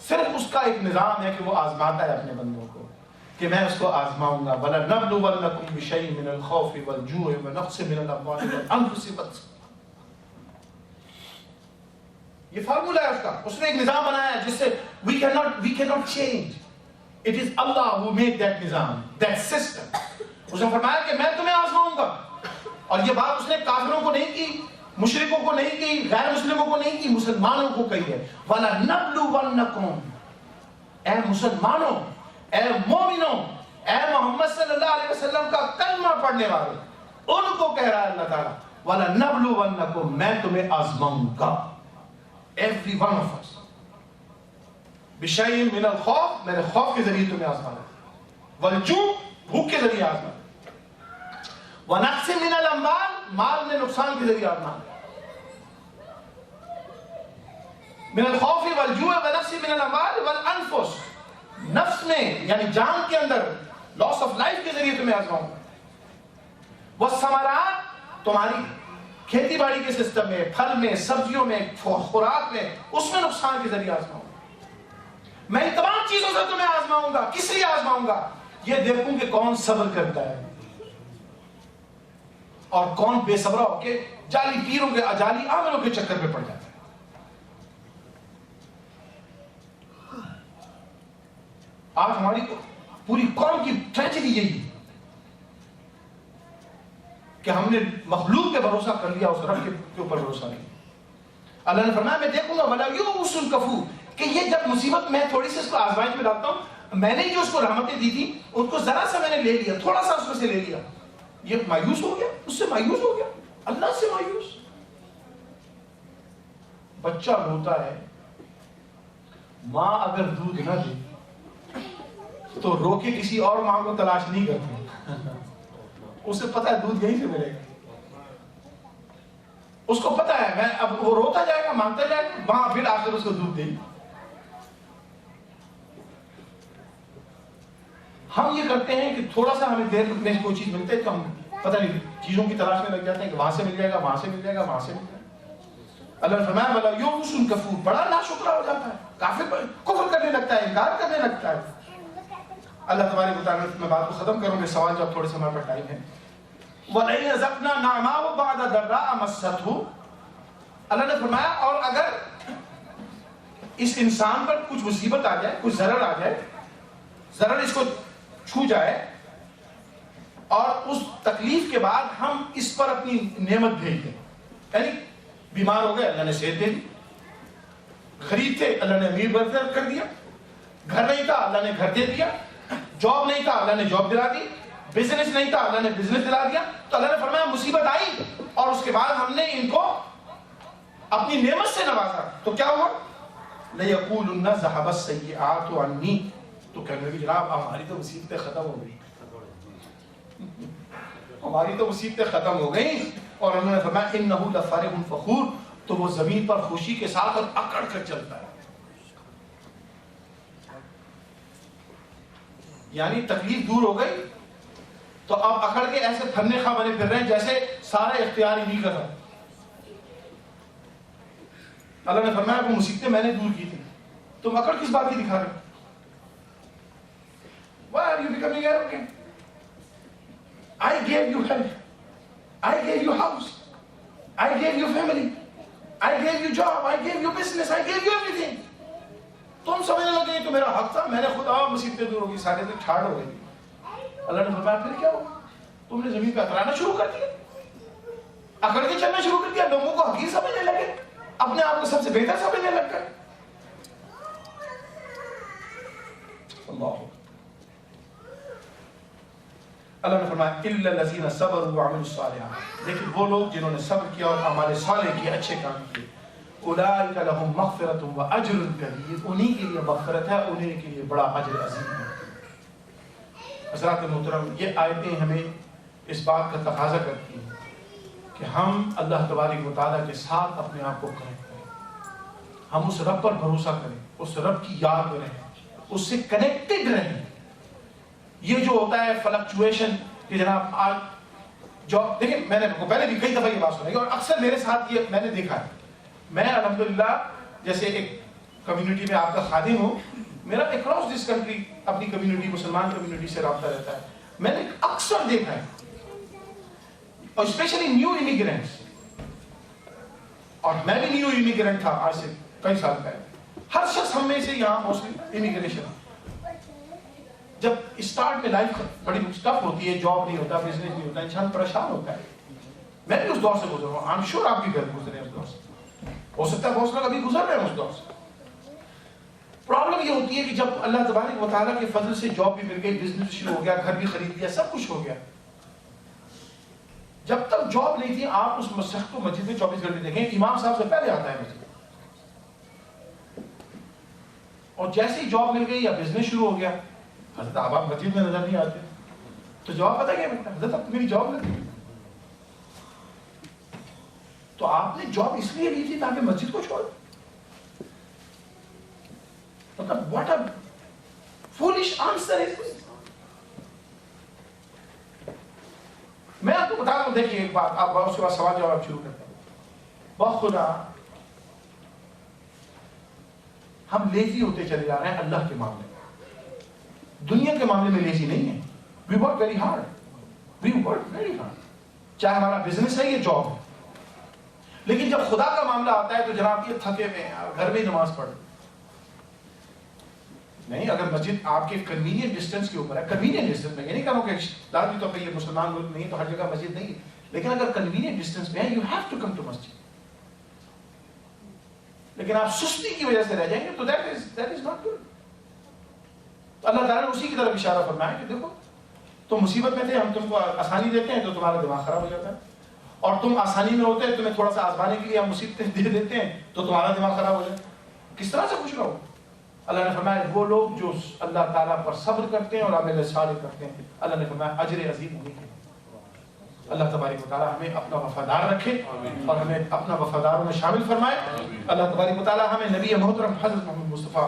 صرف اس کا ایک نظام ہے کہ وہ آزماتا ہے اپنے بندوں کو, کہ میں اس کو آزماؤں گا. وَلَنَبْلُوَنَّكُمْ بِشَيْءٍ مِّنَ الْخَوْفِ وَالْجُوعِ وَنَقْصٍ مِّنَ الْأَمْوَالِ وَالْأَنفُسِ. یہ فارمولا ہے اس کا, اس نے ایک نظام بنایا ہے جس سے we cannot change. It is Allah who made that نظام, that system. اس نے فرمایا کہ میں تمہیں آزماؤں گا. اور یہ بات اس نے کافروں کو نہیں کی, مشرکوں کو نہیں کی, غیر مسلموں کو نہیں کی, مسلمانوں کو کہی ہے. وَلَنَبْلُوَنَّكُمْ, اے مسلمانوں, اے مومنوں, اے محمد صلی اللہ علیہ وسلم کا کلمہ پڑھنے والے, ان کو کہہ رہا ہے اللہ تعالیٰ وَلَنَبْلُوَنَّكُمْ, میں تمہیں آزماؤں گا. Every one of us. بِشَيْءٍ مِّنَ الْخَوْفِ, میں نے خوف کے ذریعے تمہیں آزمانا. وَالْجُوعِ, بھوک کے ذریعے آزمانا. وَنَقْصٍ مِّنَ الْأَمْوَالِ, مال میں نقصان کے ذریعے آزمانا. من الخوف والجوع ونقص من الاموال والانفس, نفس میں یعنی جان کے اندر لاس آف لائف کے ذریعے تمہیں آزماؤں. والثمرات, تمہاری کھیتی باڑی کے سسٹم میں، پھل میں، سبزیوں میں، خوراک میں، اس میں نقصان کے ذریعے آزماؤں گا. میں ان تمام چیزوں سے تمہیں آزماؤں گا. کس لیے آزماؤں گا؟ یہ دیکھوں کہ کون صبر کرتا ہے اور کون بے صبرا ہو کے جعلی پیروں کے جعلی عاملوں کے چکر میں پڑ جاتا ہے. آج ہماری پوری قوم کی ٹریجڈی یہی ہے کہ ہم نے مخلوق پہ بھروسہ کر لیا، اس رب کے اوپر بھروسہ نہیں. اللہ نے فرمایا میں دیکھوں گا وَلَا يُؤْسُ الْكَفُورُ، کہ یہ جب مصیبت میں تھوڑی سی اس کو آزمائش میں ڈالتا ہوں، میں نے جو اس کو رحمتیں دی تھی ان کو ذرا سا میں نے لے لیا، تھوڑا سا اس میں سے لے لیا، یہ مایوس ہو گیا، اس سے مایوس ہو گیا، اللہ سے مایوس. بچہ روتا ہے، ماں اگر دودھ نہ دے تو رو کے کسی اور ماں کو تلاش نہیں کرتی، اسے پتا ہے دودھ یہیں سے ملے گا. اس کو پتا ہے میں اب وہ روتا جائے گا، مانگتا جائے گا، وہاں پھر آخر اس کو دودھ دے گی. ہم یہ کرتے ہیں کہ تھوڑا سا ہمیں دیر میں کوئی چیز ملتا ہے تو ہم پتہ نہیں چیزوں کی تلاش میں لگ جاتے ہیں کہ وہاں سے مل جائے گا، وہاں سے مل جائے گا، وہاں سے مل جائے گا. اللہ نے فرمایا وَلَا يُؤْسُ الْكَفُورُ، بڑا ناشکرا ہو جاتا ہے، کافر کفر کرنے لگتا ہے، انکار کرنے لگتا ہے. اللہ تبارک و تعالیٰ، میں بات کو ختم کروں گے، سوال جب تھوڑے سے ہمارے پاس ٹائم ہے. وَلَئِنْ أَذَقْنَا نَعْمَاهُ بَعْدَ ضَرَّاءَ مَسَّتْهُ، اللہ نے فرمایا اور اگر اس انسان پر کچھ مصیبت آ جائے، کچھ ضرر آ جائے، ضرر اس کو چھو جائے اور اس تکلیف کے بعد ہم اس پر اپنی نعمت بھیج دیں، یعنی بیمار ہو گئے اللہ نے صحت دے دی، غریب تھے اللہ نے امیر برتر کر دیا، گھر نہیں تھا اللہ نے گھر دے دیا، جاب نہیں تھا اللہ نے جاب دلا دی، بزنس نہیں تھا اللہ نے بزنس دلا دیا. تو اللہ نے فرمایا مصیبت آئی اور اس کے بعد ہم نے ان کو اپنی نعمت سے نوازا تو کیا ہوا؟ لَيَقُولُنَّ ذَهَبَ السَّيِّئَاتُ عَنِّي، تو کہنے لگے جناب ہماری تو مصیبتیں ختم ہو گئی، ہماری تو مصیبتیں ختم ہو گئی. اور انہوں نے فرمایا إِنَّهُ لَفَرِحٌ فَخُورٌ، تو وہ زمین پر خوشی کے ساتھ اور اکڑ کر چلتا ہے. یعنی تکلیف دور ہو گئی تو اب اکڑ کے ایسے پھرنے خواہ بنے پھر رہے ہیں جیسے سارا اختیار ہی نہیں کر رہا. اللہ نے فرمایا وہ مصیبتیں میں نے دور کی تھی، تم اکڑ کس بات کی دکھا رہے ہو؟ Why are you becoming arrogant? I gave you health, I gave you house, I gave you family, I gave you job, I gave you business, I gave you everything. تم سمجھنے لگے تو میرا حق تھا، میں نے خود مصیبتیں دور ہوگی، سارے دن ٹھاڑ ہو گئی. اللہ نے فرمایا پھر کیا ہوا؟ تم نے زمین پہ اترانا شروع کر دیا، اکڑ کے چلنا شروع کر دیا، لوگوں کو حقیر سمجھنے لگے، اپنے آپ کو سب سے بہتر سمجھنے لگ گئے. اللہ نے فرمایا اِلَّا الَّذِينَ صَبَرُوا وَعَمِلُوا الصَّالِحَاتِ، لیکن وہ لوگ جنہوں نے صبر کیا اور اعمال صالح کیے، اچھے کام کیے، اولئک لہم مغفرۃ واجر کبیر، انہی کے لیے مغفرت ہے، انہی کے لیے بڑا اجر عظیم ہے. حضرات محترم، یہ آیتیں ہمیں اس بات کا تقاضا کرتی ہیں کہ ہم اللہ تبارک و تعالیٰ کے ساتھ اپنے آپ کو کنیکٹ کریں، ہم اس رب پر بھروسہ کریں، اس رب کی یاد میں رہیں، اس سے کنیکٹڈ رہیں. یہ جو ہوتا ہے فلکچویشن کہ جناب آج جو دیکھیں، میں نے پہلے بھی کئی دفعہ یہ بات سنی اور اکثر میرے ساتھ یہ میں نے دیکھا ہے. میں الحمدللہ جیسے ایک کمیونٹی میں آپ کا خادم ہوں، میرا اکراس دس کنٹری اپنی کمیونٹی، مسلمان کمیونٹی سے رابطہ رہتا ہے. میں نے اکثر دیکھا ہے، اور اسپیشلی نیو امیگرینٹس، اور میں بھی نیو امیگرینٹ تھا آج سے کئی سال پہلے. ہر شخص ہم میں سے یہاں موسٹلی امیگریشن، جب اسٹارٹ میں لائف بڑی ٹف ہوتی ہے، جاب نہیں ہوتا، بزنس نہیں ہوتا، انسان پریشان ہوتا ہے. میں بھی اس دور سے گزر رہا ہوں، آئی ایم شیور آپ بھی گزرے ہیں اس دور سے، ہو سکتا ہے بہت لوگ ابھی گزر رہے ہیں اس دور سے. پرابلم یہ ہوتی ہے کہ جب اللہ تبارک و تعالیٰ کے فضل سے جاب بھی مل گئی، بزنس شروع ہو گیا، گھر بھی خرید لیا، سب کچھ ہو گیا، جب تک جاب نہیں تھی آپ اس شخص کو مسجد میں 24 گھنٹے دیکھیں، امام صاحب سے پہلے آتا ہے مسجد. اور جیسے ہی جاب مل گئی یا بزنس شروع ہو گیا، حضرت آپ مسجد میں نظر نہیں آتے، تو جواب پتہ کیا ملتا ہے؟ حضرت اب میری جاب لگی. تو آپ نے جاب اس لیے لی تھی تاکہ مسجد کو چھوڑ، مطلب what a foolish answer is this. میں آپ کو بتا رہا ہوں، دیکھیے ایک بات، آپ اس کے بعد سوال جواب شروع کرتے ہیں. بخدا ہم لیزی ہوتے چلے جا رہے ہیں اللہ کے معاملے میں. دنیا کے معاملے میں لیزی نہیں ہے. We work very hard. چاہے ہمارا بزنس ہے یا جاب ہے. لیکن جب خدا کا معاملہ آتا ہے تو جناب یہ تھکے ہوئے ہیں, گھر میں ہی نماز پڑھ نہیں. اگر مسجد آپ کے کنوینئنٹ ڈسٹینس کے اوپر ہے, کنوینئنٹ ڈسٹینس میں یہ نہیں کہوں کہ لازمی طور پہ یہ مسلمان ملک نہیں تو ہر جگہ مسجد نہیں ہے, لیکن اگر کنوینئنٹ ڈسٹینس میں ہے you have to come to مسجد. لیکن آپ سستی کی وجہ سے رہ جائیں گے تو دیٹ از ناٹ گڈ. اللہ تعالیٰ نے اسی کی طرف اشارہ فرمایا کہ دیکھو تم مصیبت میں تھے, ہم تم کو آسانی دیتے ہیں تو تمہارا دماغ خراب ہو جاتا ہے, اور تم آسانی میں ہوتے ہیں تمہیں تھوڑا سا آزمانے کے لیے ہم مصیبتیں دے دیتے ہیں تو تمہارا دماغ خراب ہو جائے. کس طرح سے خوش رہو؟ اللہ نے فرمایا وہ لوگ جو اللہ تعالیٰ پر صبر کرتے ہیں اور عمل صالح کرتے ہیں, اللہ نے فرمایا اجر عظیم انہیں ہے. اللہ تبارک و تعالیٰ ہمیں اپنا وفادار رکھے اور ہمیں اپنا وفاداروں میں شامل فرمائے. اللہ تبارک و تعالیٰ ہمیں نبی محترم حضرت محمد مصطفیٰ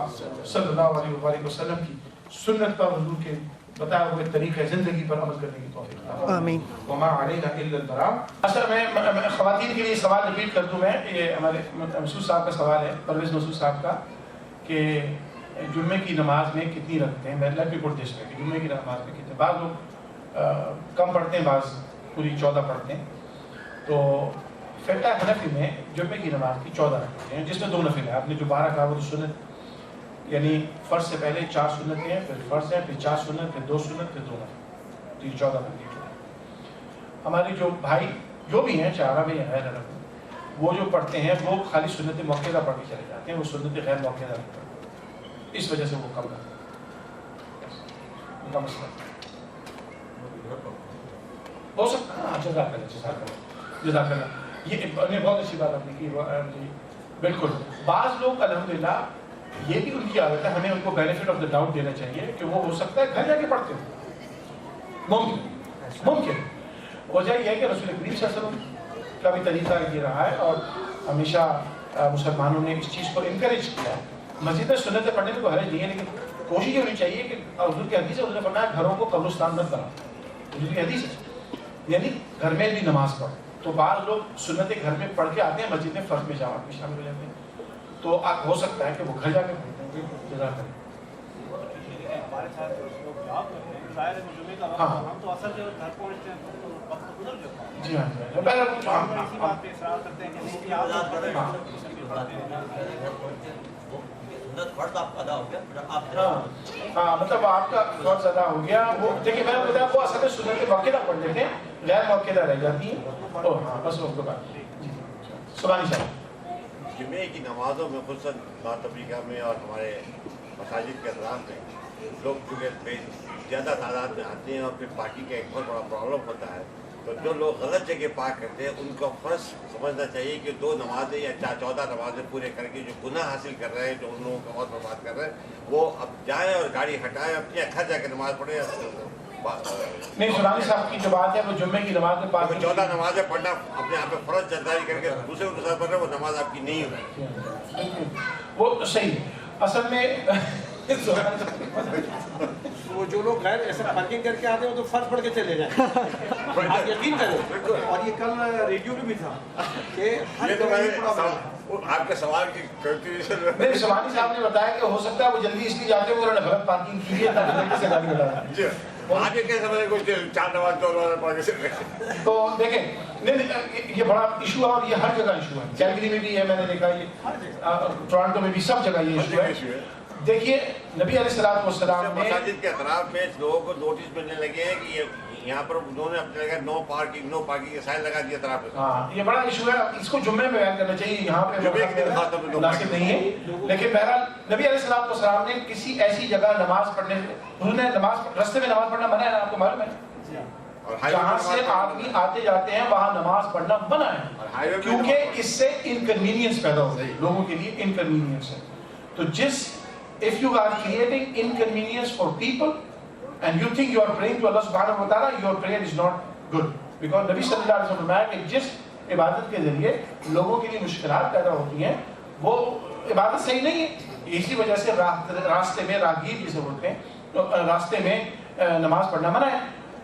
صلی اللہ علیہ وسلم کی سنت پر, حضور کے بتایا ہوئے طریقہ زندگی پر عمل کرنے کی توفیق عطا فرمائے. آمین. وما علینا الا البلاغ. اچھا میں خواتین کے لیے سوال ریپیٹ کر دوں. میں یہ ہمارے مسعود صاحب کا سوال ہے, پرویز مسعود صاحب کا, کہ جمعے کی نماز میں کتنی رکھتے ہیں. میں لیٹ می پٹ دس وے کہ جمعے کی نماز میں کتنے, بعض لوگ کم پڑھتے ہیں, بعض پوری 14 پڑھتے ہیں. تو فقہ حنفی میں جمعے کی نماز کی 14 رکھتے ہیں, جس میں 2 نفل ہیں. آپ نے جو 12 کہا وہ تو سنت, یعنی فرض سے پہلے 4 سنتیں ہیں, پھر فرض ہے, پھر 4 سنت, پھر 2 سنت, پھر 2 نفل, تو یہ 14 بنتی ہے. ہمارے جو بھائی جو بھی ہیں, چاہے عرب یا غیر عرب, وہ جو پڑھتے ہیں وہ خالی سنت موقعہ پڑھ کے چلے جاتے ہیں, وہ سنت غیر موقعہ نہیں پڑھتے. اس وجہ سے وہ کم کرتے ہیں. ان کا مسئلہ ہو سکتا ہے. جزاک اللہ. یہ بہت اچھی بات آپ نے کی. بالکل. بعض لوگ الحمدللہ یہ بھی ان کی عادت ہے, ہمیں ان کو بینیفٹ آف دا ڈاؤٹ دینا چاہیے کہ وہ ہو سکتا ہے گھر جا کے پڑھتے ہیں. ممکن. وجہ یہ ہے کہ رسول کریم صلی اللہ علیہ وسلم کا بھی طریقہ یہ رہا ہے, اور ہمیشہ مسلمانوں نے اس چیز کو انکریج کیا ہے. مسجد میں سنتیں پڑھنے میں کوئی حرج نہیں ہے, لیکن کوشش یہ ہونی چاہیے کہ حضور کی حدیث ہے, حضور نے فرمایا گھروں کو قبرستان مت بناؤ. حضور کی حدیث ہے, یعنی گھر میں بھی نماز پڑھو. تو بعض لوگ سنتیں گھر میں پڑھ کے آتے ہیں, مسجد میں فرض میں جماعت میں شامل ہو جاتے ہیں. تو ہو سکتا ہے کہ وہ گھر جا کے پڑھتے ہیں. جزاک اللہ. جی ہاں, مطلب آپ کا فرض ادا ہو گیا. وہ دیکھیے میں نے بتایا وہ اصل میں سنت موقعہ پڑھ لیتے ہیں, غیر موقعہ رہ جاتی ہیں. ہاں بس اس کے بعد سبحانی صاحب جمعے کی نمازوں میں خصوصاً نارتھ افریقہ میں اور ہمارے مساجد کے اطراف میں لوگ چونکہ زیادہ تعداد میں آتے ہیں اور پھر پارٹی کا ایک بہت بڑا پرابلم ہوتا ہے. تو جو لوگ غلط جگہ پارک کرتے ہیں ان کو فرض سمجھنا چاہیے کہ 2 نمازیں یا 14 نمازیں پورے کر کے جو گناہ حاصل کر رہے ہیں, جو ان لوگوں کا وقت برباد کر رہے ہیں, وہ اب جائیں اور گاڑی ہٹائیں, اپنے گھر جا کے نماز پڑھیں. نہیں, سلانی صاحب کی جو بات ہے وہ جمعے کی نماز میں 14 نمازیں پڑھنا اپنے آپ میں فرض جرداری کر کے دوسرے کو ساتھ پڑھ رہے ہیں, وہ نماز آپ کی نہیں ہوگی. وہ صحیح ہے. اصل میں وہ جو لوگ غیر ایسے پارکنگ کر کے آتے ہیں وہ تو فرض پڑھ کے چلے جائیں. آپ یقین کریں, اور یہ کل ریڈیو میں بھی تھا کہ آپ کے سوال کی میرے سوانی صاحب نے بتایا کہ ہو سکتا ہے وہ جلدی اس لیے جاتے ہیں, انہوں نے غلط پارکنگ کی ہے تاکہ جلدی سے گاڑی بتایا. آگے کیا سمجھے کچھ 4 نماز 14 پڑھ کے چلے. تو دیکھیں نہیں, یہ بڑا ایشو ہے اور یہ ہر جگہ ایشو ہے. کیلگری میں بھی ہے, میں نے دیکھا, یہ ٹورانٹو میں بھی, سب جگہ یہ ایشو ہے. دیکھیے نبی علیہ الصلوۃ والسلام نے مساجد کے اطراف میں لوگوں کو نوٹس ملنے لگے ہیں کہ یہاں پر انہوں نے اپنے لگا نو پارکنگ کے سائن لگا دیا اطراف میں. ہاں, یہ بڑا ایشو ہے. اس کو جمعے میں بیان کرنا چاہیے, یہاں پہ مناسب نہیں ہے. لیکن بہرحال نبی علیہ الصلوۃ والسلام نے کسی ایسی جگہ نماز پڑھنے, انہوں نے نماز رستے میں نماز پڑھنا منع ہے, آپ کو معلوم ہے. جہاں سے آدمی آتے جاتے ہیں وہاں نماز پڑھنا منع ہے, کیونکہ اس سے انکنوینئنس پیدا ہو رہی ہے لوگوں کے لیے. انکنوینئنس ہے. تو if you are creating inconvenience for people and you think you are praying to Allah subhanahu wa ta'ala, your prayer is not good. Because Nabi sallallahu alaihi wasallam نے کہ جس عبادت کے ذریعے لوگوں کے لیے مشکلات پیدا ہوتی ہیں وہ عبادت صحیح نہیں ہے. اسی وجہ سے راستے میں راہگیر جسے بولتے ہیں, راستے میں نماز پڑھنا منع ہے.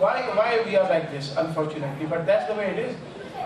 why we are like this unfortunately, but that's the way it is.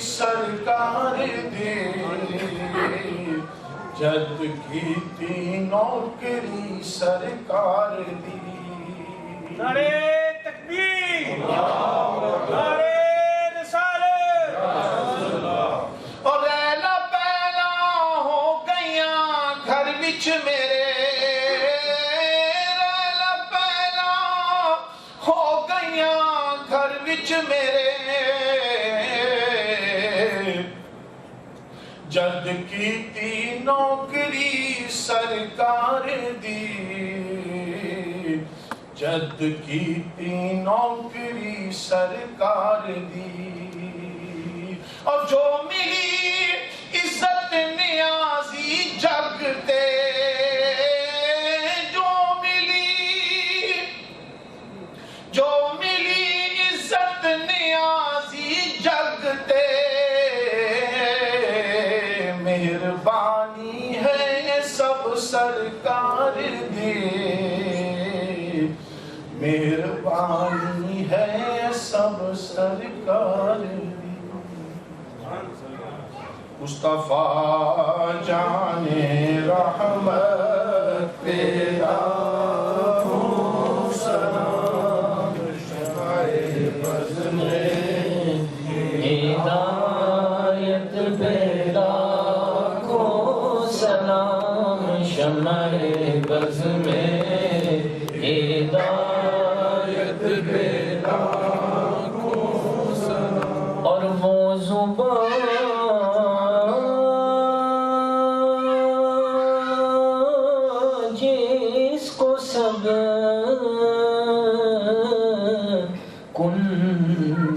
سرکار دی جد کیتی نوکری سرکار دی نعرے تکبیر نعرے رسالت اور ریلا پہلا ہو گئیاں گھر وچ میرے ریلا پہلا ہو گئیاں گھر وچ میرے جد کیتی نوکری سرکار دی جد کیتی نوکری سرکار دی اور جو ملی عزت نیازی جگ تے جو ملی عزت نیازی جگ تے مہربانی ہے سب سرکار دی مہربانی ہے سب سرکار دی مصطفیٰ جان رحمت تیرا ہو سلام شمائے بز میں ہدایت پیدا کو سلام شمائے بز میں ہدایت پیدا کو سلام اور وہ زبان جس کو سب کن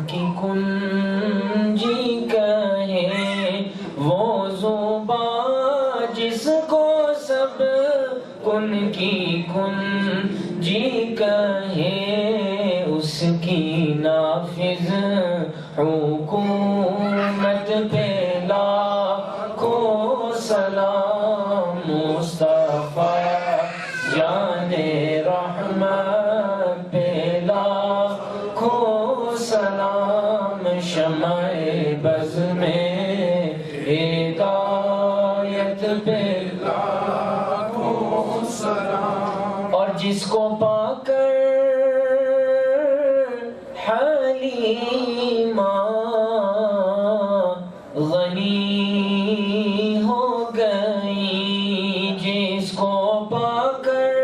کی کنجی کہے وہ زبان جس کو سب کن کی کنجی کہے اس کی نافذ حکومت پہ لاکھوں سلام مصطفیٰ جان رحمت پہ لاکھوں سلام شمع بز میں ہدایت پہ لاکھوں سلام اور جس کو پا کر حلیمہ غنی ہو گئی جس کو پا کر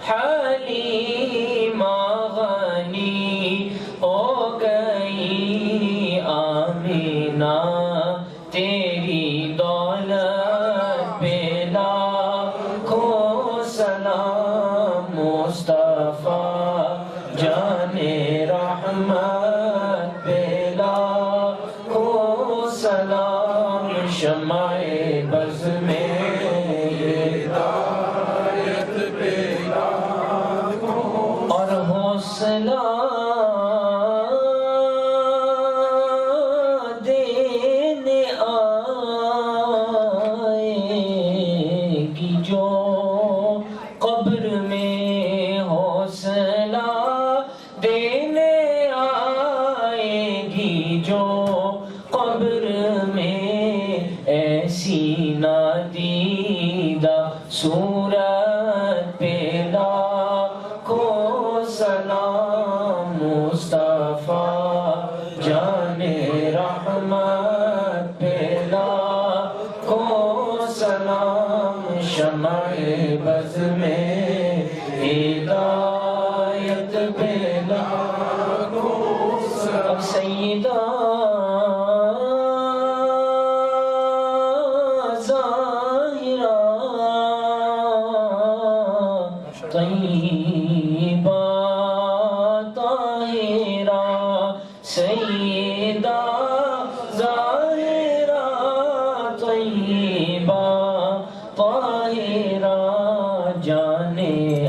حلیمہ غنی ہو گئی آمینہ تیری دولت پہ لاکھوں سلام مصطفیٰ جان رحمت پہ لاکھوں سلام شمع بز میں ہدایت پہ لاکھوں اور حوصلہ دینے آئے گی جو قبر میں حوصلہ دینے آئے گی جو قبر میں ایسی نادیدہ صورت پہ لاکھوں سلام مصطفیٰ جان رحمت پہ لاکھوں سلام شمع بز میں ہدایت پہ لاکھوں سلام سیدہ ظاہرہ طیبہ طاہرہ سیدہ ظاہرہ طیبہ طاہرہ جان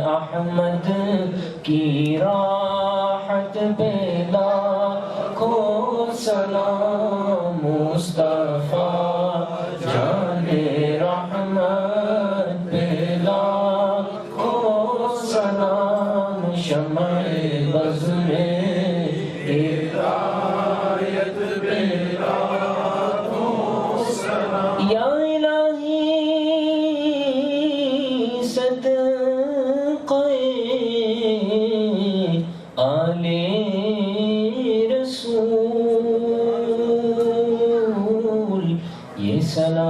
احمد کی راحت پہ لاکھوں سلام مصطفیٰ جان رحمت پہ لاکھوں سلام شمع بز میں ہدایت پہ لاکھوں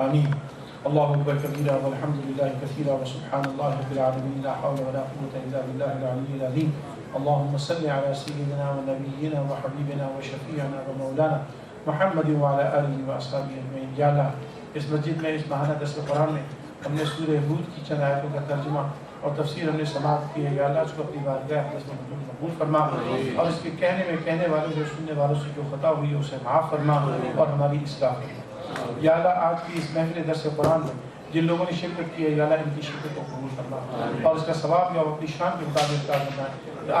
آمین۔ اللہ اکبر کبیرہ والحمدللہ کثیرہ وسبحان اللہ رب العالمین لا حول ولا قوة الا باللہ العلی العظیم۔ اللهم صل على سيدنا ونبينا وحبيبنا وشفيعنا ومولانا محمد وعلى آله وأصحابه أجمعين۔ یا اللہ اس مسجد میں اس ماہانہ درس قرآن میں ہم نے سورہ ہود کی چند آیتوں کا ترجمہ اور تفسیر ہم نے سماعت کی ہے، یا اللہ اس کو اپنی بارگاہ میں قبول فرما، اور اس کے کہنے میں کہنے والوں سے سننے والوں سے جو خطا ہوئی ہے اسے معاف فرما اور ہماری اصلاح فرما۔ یا اللہ آج کی اس محفل درس قرآن میں جن لوگوں نے شرکت کی ہے یا اللہ ان کی شرکت کو قبول فرما اور اس کا ثواب یا اپنی شان کے مطابق عطا فرما۔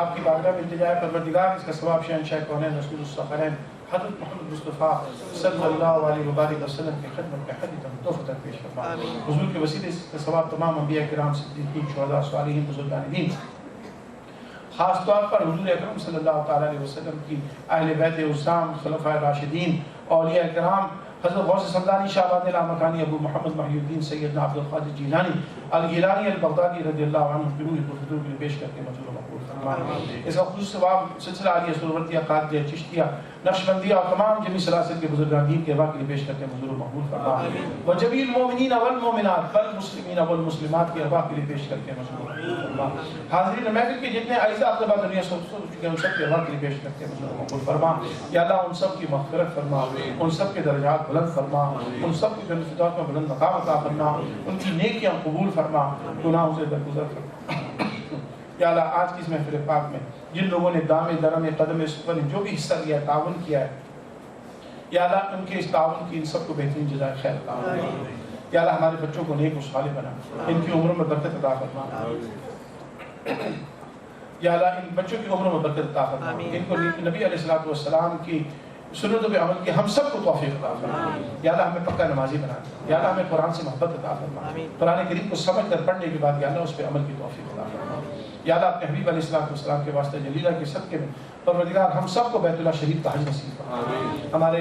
آپ کی بارگاہ میں التجا ہے پروردگار اس کا ثواب شہنشاہ کونین رسول الثقلین حضرت محمد مصطفیٰ صلی اللہ علیہ وبارک وسلم کی خدمت میں حدیث تحفہ پیش فرما۔ حضور کے وسیلے سے ثواب تمام انبیاء کرام صدیقین شہداء صالحین بزرگان دین، خاص طور پر حضور اکرم صلی اللہ تعالی علیہ وسلم کی اہل بیت عظام خلفائے راشدین اولیاء کرام، حضرت غوث سمدانی شاہ بادل مکانی ابو محمد محی الدین سیدنا عبد القادر جیلانی الگیلانی البغدادی رضی اللہ عنہ کی روح کو حضور کے پیش کر کے منظور و مقبول فرما۔ اس کا خصوص ثواب سلسلہ عالیہ سرورتیہ قادریہ چشتیہ نقشبندیہ اور تمام جمی سلاسل کے بزرگان دین کے ارواح کے لیے پیش کر کے منظور و مقبول فرما، و جمیع المؤمنین والمؤمنات والمسلمین والمسلمات کے ارواح کے لیے پیش کر کے منظور و مقبول فرما۔ حاضرین محفل کے جتنے اعزاء اقربا دنیا سے چکے ان سب کے ارواح کے لیے پیش کر کے منظور و مقبول فرما۔ یا اللہ ان سب کی مغفرت فرما، ان سب کے درجات بلند فرما، ان سب کی جنت الفردوس میں بلند مقام عطا فرما، ان کی نیکیاں قبول فرما، گناہوں سے درگزر فرما۔ یا اللہ آج کی اس محفل پاک میں جن لوگوں نے دام درم قدم سفر جو بھی حصہ لیا ہے، تعاون کیا ہے، یا اللہ ان کے اس تعاون کی ان سب کو بہترین جزائے خیر عطا فرما۔ یا اللہ ہمارے بچوں کو نیک و صالح بنا، ان کی عمروں میں برکت عطا فرما۔ یا اللہ ان بچوں کی عمروں میں برکت عطا فرما، ان کو نبی علیہ السلام کی سنتوں پہ عمل کی ہم سب کو توفیق عطا فرما۔ یا اللہ ہمیں پکا نمازی بنا، یا اللہ ہمیں قرآن سے محبت عطا فرما، قرآن کریم کو سمجھ کر پڑھنے کے بعد یا اللہ اس پہ عمل کی توفیق عطا فرما۔ یا اللہ اپنے حبیب علیہ السلام کے واسطے جلیلہ کے صدقے میں پروردگار ہم سب کو بیت اللہ شریف کا حج نصیب فرما۔ ہمارے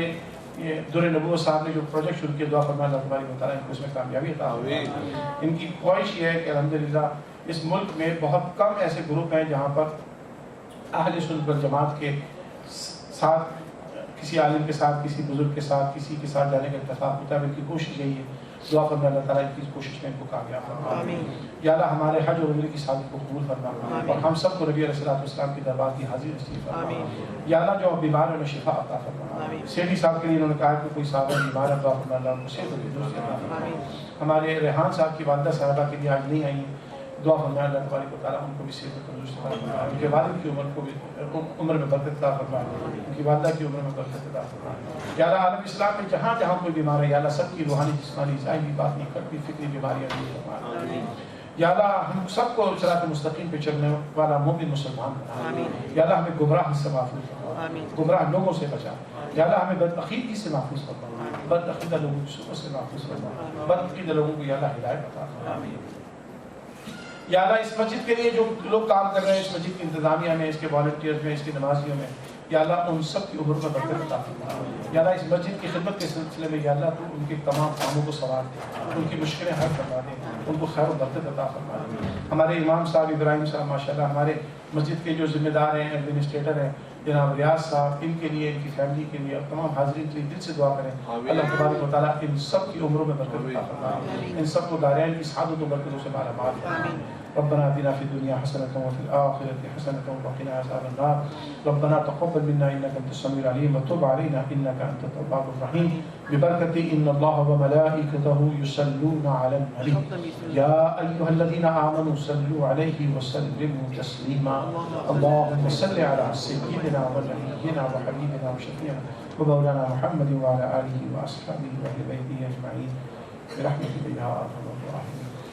یہ در نبوت صاحب نے جو پروجیکٹ شروع کیا، دعا فرما اللہ تبارک و تعالیٰ ان کو اس میں کامیابی عطا فرما۔ ان کی خواہش یہ ہے کہ الحمدللہ اس ملک میں بہت کم ایسے گروپ ہیں جہاں پر اہل سنت والجماعت کے ساتھ کسی عالم کے ساتھ، کسی بزرگ کے ساتھ، کسی کے ساتھ جانے کا اتفاق ہوتا ہے۔ ان کی کوشش یہی ہے، دعا فرما اللہ تعالیٰ ان کی کوشش میں ان کو کامیاب فرما۔ یا اللہ ہمارے حج اور عمرے کی سعادت کو قبول فرما اور ہم سب کو نبی علیہ السلام کی دربار کی حاضری نصیب فرما۔ یا اللہ جو بیمار ہیں انہیں شفا عطا فرما۔ سیٹھی صاحب کے لیے انہوں نے کہا کہ کوئی صاحب بیمار ہے، دعا فرما اللہ ان کو صحت و تندرستی عطا فرما۔ ہمارے ریحان صاحب کی والدہ صاحبہ کے لیے آج نہیں آئی ہیں، دعا فرما اللہ تبارک و تعالیٰ ان کو بھی صحت و تندرستی عطا فرما، ان کے والد کی عمر کو بھی عمر میں برکت عطا فرما، ان کی والدہ کی عمر میں برکت عطا فرما۔ یا اللہ عالم اسلام میں جہاں جہاں کوئی بیمار ہے یا اللہ سب کی روحانی جسمانی ظاہری باطنی قلبی فکری بیماریاں دور فرما۔ یا اللہ ہم سب کو صراط مستقیم پہ چلنے والا مومن مسلمان بنا۔ یا اللہ ہمیں گمراہ سے محفوظ فرما، گمراہ لوگوں سے بچا۔ یا اللہ ہمیں بدعقیدگی سے محفوظ فرما، بدعقیدہ لوگوں کی صحبت سے محفوظ فرما، بدعقیدہ لوگوں کو یا اللہ ہدایت عطا فرما۔ یا اللہ اس مسجد کے لیے جو لوگ کام کر رہے ہیں، اس مسجد کی انتظامیہ میں، اس کے والنٹیئرز میں، اس کی نمازیوں میں، یا اللہ ان سب کی عمر میں برکت عطا فرما۔ یا اللہ اس مسجد کی خدمت کے سلسلے میں یا اللہ تو ان کے تمام کاموں کو سنوار دے، ان کی مشکلیں حل فرما دے، ان کو خیر و برکت عطا فرما دے۔ ہمارے امام صاحب ابراہیم صاحب ماشاءاللہ، ہمارے مسجد کے جو ذمہ دار ہیں، ایڈمنسٹریٹر ہیں جناب ریاض صاحب، ان کے لیے، ان کی فیملی کے لیے اور تمام حاضرین کے لیے دل سے دعا کریں اللہ تبارک و تعالیٰ ان سب کی عمروں میں برکت عطا فرما، ان سب کو دارین کی سعادت و برکتوں سے مالا مال فرما۔ ربنا آتنا في الدنيا حسنة وفي الآخرة حسنة وقنا عذاب النار ربنا تقبل منا إنك أنت السميع العليم وتب علينا إنك أنت التواب الرحيم ببركة إن الله وملائكته يصلون على النبي يا أيها الذين آمنوا صلوا عليه وسلموا تسليما اللهم صل على سيدنا ونبينا وحبيبنا وشفيعنا ومولانا محمد وعلى آله وأصحابه وأهل بيته أجمعين برحمتك يا أرحم الراحمين